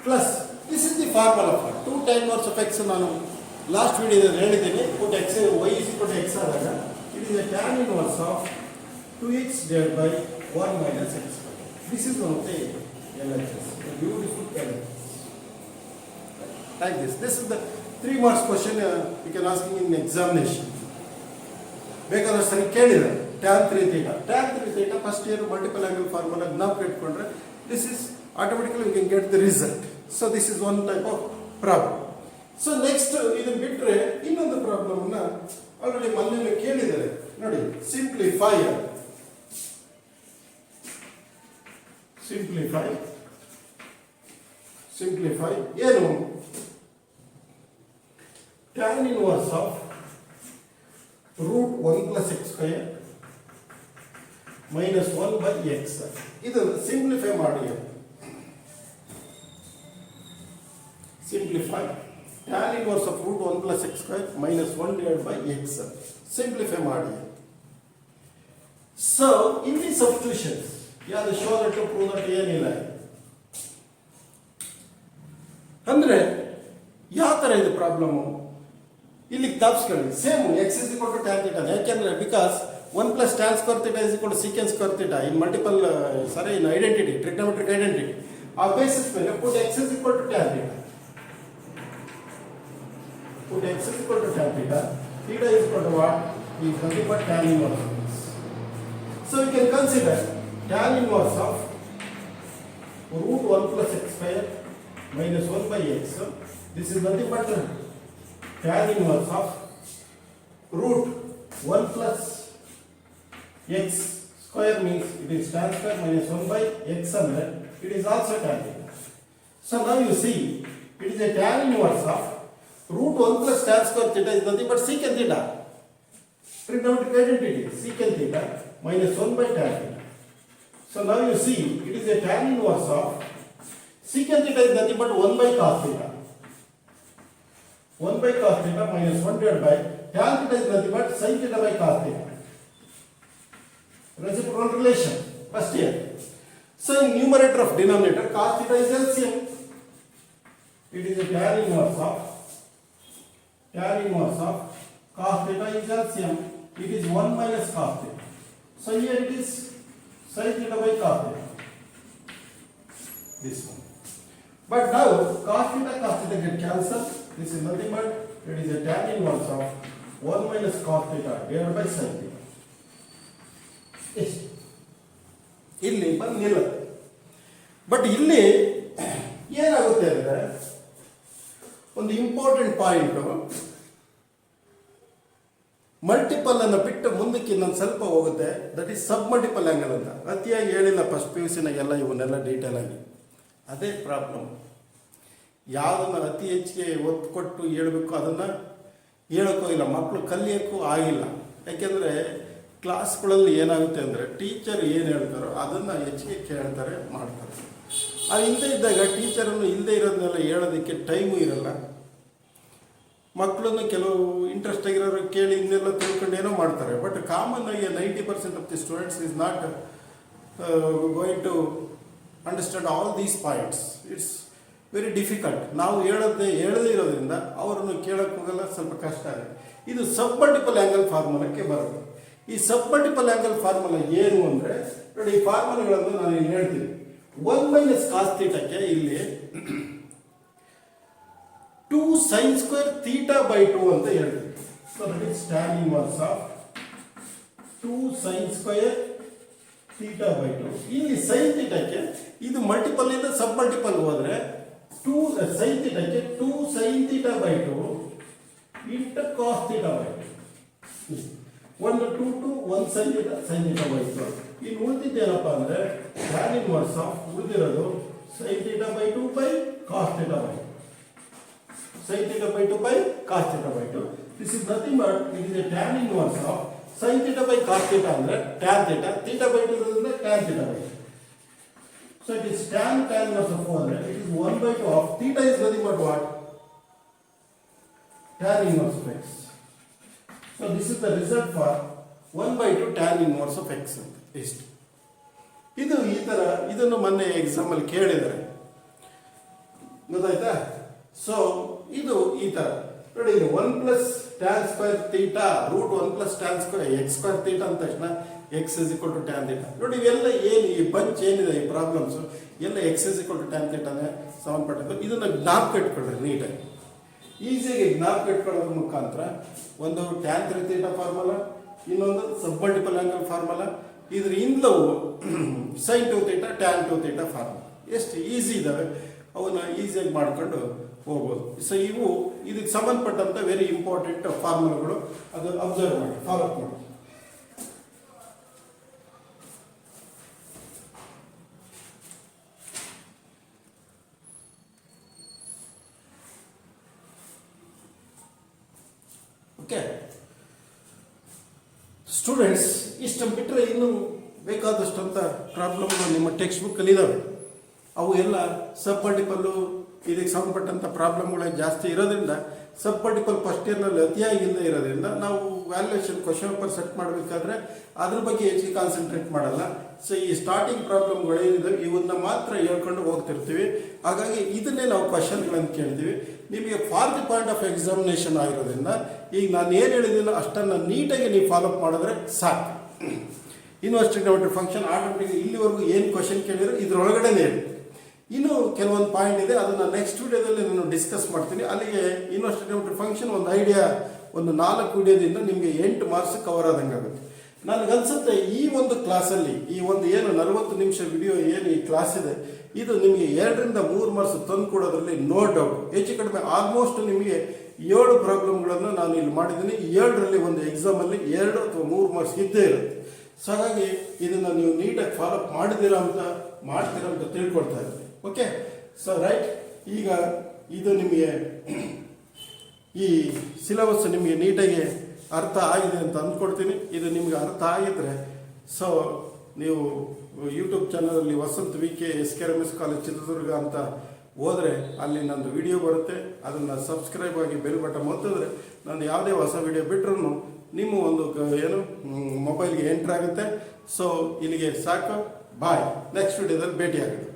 plus, this is the formula for 2 tan inverse of x ನಾನು last ವಿಡಿಯೋದಲ್ಲಿ ಹೇಳಿದ್ದೀನಿ put x y is equal to x ಆದಾಗ it is a tan inverse of 2x divided by 1 minus x. This is one of the LHS, a beautiful LHS. Like this. This is the 3 marks question you can ask in examination. ಬೇಕಾದ್ರೆ ಸರಿ ಕೇಳಿದ್ರೆ tan 3 theta. Tan 3 theta first year multiple angle formula ಜ್ಞಾಪಕ ಇಟ್ಕೊಂಡ್ರೆ this is automatically you can get the result. So this is one type of problem. So next ಇದನ್ನ ಬಿಟ್ಟರೆ ಇನ್ನೊಂದು problem ಅನ್ನ already ಮೊನ್ನೆ ಕೇಳಿದ್ದಾರೆ ನೋಡಿ. simplify ಏನು tan inverse of root 1 plus x square minus 1 by x. ಇದನ್ನು ಸಿಂಪ್ಲಿಫೈ ಮಾಡಿ. Simplify tan inverse of root 1 plus x square minus 1 divided by x. Simplify ಮಾಡಿ. So in these substitutions ಯಾವುದು show that prove that ಏನಿಲ್ಲ ಅಂದ್ರೆ ಯಾವ ತರ ಇದು problem ಇಲ್ಲಿ ತಾಪ್ಸ್ಕೊಳ್ಳಿ. Same x is equal to tan theta. ಯಾಕೆಂದ್ರೆ because 1 plus tan square theta is equal to secant square theta in multiple in identity, trigonometric identity. ಆ ಬೇಸಿಸ್ ಮೇಲೆ put x is equal to tan theta. Put x is equal to tan theta. Theta is equal to what? Is nothing but tan inverse. So we can consider tan inverse of root 1 plus x square minus 1 by x. This is nothing but tan inverse of root 1 plus x square means it is tan square minus 1 by x and it is also tan theta. So now you see it is a tan inverse of root 1 plus tan square theta is nothing but secant theta. Trigonometric identity secant theta minus 1 by tan theta. So now you see it is a tan inverse of secant theta is nothing but 1 by cos theta. 1 by cos theta minus 1 divided by tan theta is nothing but sin theta by cos theta. Reciprocal relation first here. So in numerator of denominator cos theta is LCM. It is a tan inverse of cos theta is LCM. It is 1 minus cos theta. So here it is sin theta by cos theta. This one. But now cos theta get cancelled. This is nothing but it is a tan inverse of 1 minus cos theta divided by sin theta. ಇಲ್ಲಿ ಬಂದು ನಿಲ್ಲುತ್ತೆ. But ಇಲ್ಲಿ ಏನಾಗುತ್ತೆ ಅಂದರೆ ಒಂದು important point multiple ಅನ್ನು ಬಿಟ್ಟು ಮುಂದಕ್ಕೆ ಇನ್ನೊಂದು ಸ್ವಲ್ಪ ಹೋಗುತ್ತೆ. That is sub multiple angle ಅಂತ ಅತಿಯಾಗಿ ಹೇಳಿಲ್ಲ ಫಸ್ಟ್ ಪಿ ಯು ಸಿನಾಗೆಲ್ಲ ಇವನ್ನೆಲ್ಲ ಡೀಟೇಲ್ ಆಗಿ. ಅದೇ ಪ್ರಾಬ್ಲಮ್. ಯಾವುದನ್ನು ಅತಿ ಹೆಚ್ಚಿಗೆ ಒತ್ತು ಕೊಟ್ಟು ಹೇಳಬೇಕು ಅದನ್ನು ಹೇಳೋಕ್ಕೂ ಇಲ್ಲ, ಮಕ್ಕಳು ಕಲಿಯೋಕ್ಕೂ ಆಗಿಲ್ಲ. ಯಾಕೆಂದರೆ ಕ್ಲಾಸ್ಗಳಲ್ಲಿ ಏನಾಗುತ್ತೆ ಅಂದರೆ ಟೀಚರ್ ಏನು ಹೇಳ್ತಾರೋ ಅದನ್ನು ಹೆಚ್ಚಿಗೆ ಕೇಳ್ತಾರೆ, ಮಾಡ್ತಾರೆ. ಅದು ಇಲ್ಲದೆ ಇದ್ದಾಗ ಟೀಚರನ್ನು ಇಲ್ಲದೆ ಇರೋದನ್ನೆಲ್ಲ ಹೇಳೋದಕ್ಕೆ ಟೈಮು ಇರಲ್ಲ. ಮಕ್ಕಳನ್ನು ಕೆಲವು ಇಂಟ್ರೆಸ್ಟ್ ಆಗಿರೋರು ಕೇಳಿ ಇನ್ನೆಲ್ಲ ತಿಳ್ಕೊಂಡು ಏನೋ ಮಾಡ್ತಾರೆ. ಬಟ್ ಕಾಮನ್ ಆಗಿ 90% of the students is not going to understand all these points. It's very difficult. ನಾವು ಹೇಳದೇ ಇರೋದ್ರಿಂದ ಅವರನ್ನು ಕೇಳೋಕ್ಕೆ ಹೋಗಲ್ಲ, ಸ್ವಲ್ಪ ಕಷ್ಟ ಆಗುತ್ತೆ. ಇದು ಸಬ್ ಮಲ್ಟಿಪಲ್ ಆ್ಯಂಗಲ್ ಫಾರ್ಮುಲಾಕ್ಕೆ ಬರುತ್ತೆ. ಈ ಸಬ್ ಮಲ್ಟಿಪಲ್ ಆ್ಯಂಗಲ್ ಫಾರ್ಮುಲಾ ಏನು ಅಂದರೆ ನೋಡಿ, ಈ ಫಾರ್ಮುಲಾಗಳನ್ನು ನಾನು ಇಲ್ಲಿ ಹೇಳ್ತೀನಿ. 1 ಮೈನಸ್ ಕಾಸ್ ಥೀಟಾಕ್ಕೆ ಇಲ್ಲಿ 2 sin square theta by 2 ಅಂತ ಹೇಳ್ತೀವಿ. So that is tan inverse of 2 sin square theta by 2. ಇಲ್ಲಿ sin ಥೀಟಾಕ್ಕೆ ಇದು ಮಲ್ಟಿಪಲ್ ಇಂದ ಸಬ್ ಮಲ್ಟಿಪಲ್ ಹೋದ್ರೆ 2 sin ಥೀಟಾಕ್ಕೆ 2 sin theta by 2 into cos theta by 2. 1 2 1 sin theta by 2. ಇನ್ನು ಉಳಿದಿದ್ದೇನಪ್ಪ ಅಂದರೆ tan inverse of ಉಳಿದಿರೋದು sin theta by 2 by cos theta by 2. sin theta by 2 by cos theta by 2. This is nothing but it is a tan inverse of sin theta by cos theta ಅಂದ್ರೆ tan theta, theta by 2 ಇರೋದ್ರಿಂದ tan theta by 2. So it is tan inverse of 4 it is 1 by 2 of theta is nothing but what? Tan inverse of x. So this is the result for 1 by 2 tan inverse of x. ಇಷ್ಟು. ಇದು ಈ ಥರ ಇದನ್ನು ಮೊನ್ನೆ ಎಕ್ಸಾಮಲ್ಲಿ ಕೇಳಿದ್ದಾರೆ, ಗೊತ್ತಾಯ್ತಾ? So ಇದು ಈ ಥರ ನೋಡಿ ಇಲ್ಲಿ 1 plus tan square theta root 1 plus tan square x square theta ಅಂದ ತಕ್ಷಣ x is equal to tan theta. ನೋಡಿ ಇವೆಲ್ಲ ಏನು ಈ ಬಂಚ್ ಏನಿದೆ ಈ ಪ್ರಾಬ್ಲಮ್ಸ್ ಎಲ್ಲ x is equal to tan ಥೀಟಾನೇ ಸಂಬಂಧಪಟ್ಟಿದ್ದು. ಇದನ್ನ ಜ್ಞಾಪಕ ಇಟ್ಕೊಳ್ಳಿ ನೀಟಾಗಿ, ಈಸಿಯಾಗಿ ಜ್ಞಾಪಕ ಇಟ್ಕೊಳ್ಳೋದ್ರ ಮುಖಾಂತರ ಒಂದು ಟ್ಯಾನ್ 3 ಥೀಟಾ ಫಾರ್ಮುಲಾ, ಇನ್ನೊಂದು ಸಬ್ ಮಲ್ಟಿಪಲ್ ಆಂಗಲ್ ಫಾರ್ಮುಲಾ, ಇದ್ರ ಇಂದಲವು sine 2 theta tan 2 theta formula ಎಷ್ಟು ಈಸಿ ಇದಾವೆ, ಅವನ್ನ ಈಸಿಯಾಗಿ ಮಾಡ್ಕೊಂಡು ಹೋಗ್ಬೋದು. ಸೊ ಇವು ಇದಕ್ಕೆ ಸಂಬಂಧಪಟ್ಟಂತ ವೆರಿ ಇಂಪಾರ್ಟೆಂಟ್ ಫಾರ್ಮುಲಾಗಳು, ಅದು ಅಬ್ಸರ್ವ್ ಮಾಡಿ, ಫಾಲೋ ಅಪ್ ಮಾಡಿ. ಓಕೆ ಸ್ಟೂಡೆಂಟ್ಸ್, ಇಷ್ಟು ಬಿಟ್ಟರೆ ಇನ್ನು ಬೇಕಾದಷ್ಟು ಅಂತ ಪ್ರಾಬ್ಲಮ್ಗಳು ನಿಮ್ಮ ಟೆಕ್ಸ್ಟ್ ಬುಕ್ಕಲ್ಲಿ ಇದ್ದಾವೆ. ಅವು ಎಲ್ಲ ಸಬ್ ಮಲ್ಟಿಪಲ್ಲು ಇದಕ್ಕೆ ಸಂಬಂಧಪಟ್ಟಂಥ ಪ್ರಾಬ್ಲಮ್ಗಳೇ ಜಾಸ್ತಿ ಇರೋದ್ರಿಂದ ಸಬ್ ಮಲ್ಟಿಪಲ್ ಫಸ್ಟ್ ಇಯರ್ನಲ್ಲಿ ಅತಿಯಾಗಿಲ್ಲದೆ ಇರೋದ್ರಿಂದ ನಾವು ವ್ಯಾಲ್ಯೂಯೇಷನ್ ಕ್ವಶನ್ ಪೇಪರ್ ಸೆಟ್ ಮಾಡಬೇಕಾದ್ರೆ ಅದ್ರ ಬಗ್ಗೆ ಹೆಚ್ಚಿಗೆ ಕಾನ್ಸಂಟ್ರೇಟ್ ಮಾಡಲ್ಲ. ಸೊ ಈ ಸ್ಟಾರ್ಟಿಂಗ್ ಪ್ರಾಬ್ಲಮ್ಗಳು ಏನಿದೆ ಇವನ್ನ ಮಾತ್ರ ಹೇಳ್ಕೊಂಡು ಹೋಗ್ತಿರ್ತೀವಿ. ಹಾಗಾಗಿ ಇದನ್ನೇ ನಾವು ಕ್ವಶನ್ಗಳನ್ನು ಕೇಳ್ತೀವಿ. ನಿಮಗೆ for the point of examination ಆಗಿರೋದ್ರಿಂದ ಈಗ ನಾನು ಏನು ಹೇಳಿದ್ದೀನೋ ಅಷ್ಟನ್ನು ನೀಟಾಗಿ ನೀವು ಫಾಲೋಅಪ್ ಮಾಡಿದ್ರೆ ಸಾಕು. ಯೂನಿವರ್ಸಿಟಿ ಟ್ರಿಗೊನೋಮೆಟ್ರಿ ಫಂಕ್ಷನ್ ಆಟೋಮೆಟಿಕ್ ಇಲ್ಲಿವರೆಗೂ ಏನು ಕ್ವಶನ್ ಕೇಳಿದ್ರು ಇದರೊಳಗಡೆನೇ ಇದೆ. ಇನ್ನೂ ಕೆಲವೊಂದು ಪಾಯಿಂಟ್ ಇದೆ, ಅದನ್ನು ನೆಕ್ಸ್ಟ್ ವಿಡಿಯೋದಲ್ಲಿ ನಾನು ಡಿಸ್ಕಸ್ ಮಾಡ್ತೀನಿ. ಅಲ್ಲಿಗೆ ಯೂನಿವರ್ಸಿಟಿ ಟ್ರಿಗೊನೋಮೆಟ್ರಿ ಫಂಕ್ಷನ್ ಒಂದು ಐಡಿಯಾ, ಒಂದು 4 ವಿಡಿಯೋದಿಂದ ನಿಮಗೆ 8 ಮಾರ್ಕ್ಸ್ ಕವರ್ ಆದಂಗೆ ಆಗುತ್ತೆ. ನನಗನ್ಸುತ್ತೆ ಈ ಒಂದು ಕ್ಲಾಸಲ್ಲಿ ಈ ಒಂದು ಏನು 40 ನಿಮಿಷ ವಿಡಿಯೋ ಏನು ಈ ಕ್ಲಾಸ್ ಇದೆ ಇದು ನಿಮಗೆ 2 ರಿಂದ 3 ಮಾರ್ಕ್ಸ್ ತಂದು ಕೊಡೋದ್ರಲ್ಲಿ ನೋ ಡೌಟ್. ಹೆಚ್ಚು ಕಡಿಮೆ ಆಲ್ಮೋಸ್ಟ್ ನಿಮಗೆ 7 ಪ್ರಾಬ್ಲಮ್ಗಳನ್ನು ನಾನು ಇಲ್ಲಿ ಮಾಡಿದ್ದೀನಿ. 7ರಲ್ಲಿ ಒಂದು ಎಕ್ಸಾಮಲ್ಲಿ 2 ಅಥವಾ 3 ಮಾರ್ಕ್ಸ್ ಇದ್ದೇ ಇರುತ್ತೆ. ಸೊ ಹಾಗಾಗಿ ಇದನ್ನು ನೀವು ನೀಟಾಗಿ ಫಾಲೋಅಪ್ ಮಾಡ್ತೀರಾ ಅಂತ ತಿಳ್ಕೊಳ್ತಾ ಇದ್ದೀನಿ. ಓಕೆ, ಸೊ ರೈಟ್, ಈಗ ಇದು ನಿಮಗೆ ಈ ಸಿಲೆಬಸ್ ನಿಮಗೆ ನೀಟಾಗಿ ಅರ್ಥ ಆಗಿದೆ ಅಂತ ಅಂದ್ಕೊಡ್ತೀನಿ. ಇದು ನಿಮಗೆ ಅರ್ಥ ಆಗಿದ್ರೆ ಸೊ ನೀವು ಯೂಟ್ಯೂಬ್ ಚಾನಲಲ್ಲಿ Vasant VK SKRMS college Chitradurga ಅಂತ ಹೋದರೆ ಅಲ್ಲಿ ನಂದು ವಿಡಿಯೋ ಬರುತ್ತೆ. ಅದನ್ನು ಸಬ್ಸ್ಕ್ರೈಬ್ ಆಗಿ ಬೆಲ್ ಬಟನ್ ಒತ್ತಿದ್ರೆ ನಾನು ಯಾವುದೇ ಹೊಸ ವಿಡಿಯೋ ಬಿಟ್ಟರು ನಿಮ್ಮ ಒಂದು ಮೊಬೈಲ್ಗೆ ಎಂಟ್ರ್ ಆಗುತ್ತೆ. ಸೊ ಇಲ್ಲಿಗೆ ಸಾಕು, ಬಾಯ್. ನೆಕ್ಸ್ಟ್ ವಿಡಿಯೋದಲ್ಲಿ ಭೇಟಿ ಆಗುತ್ತೆ.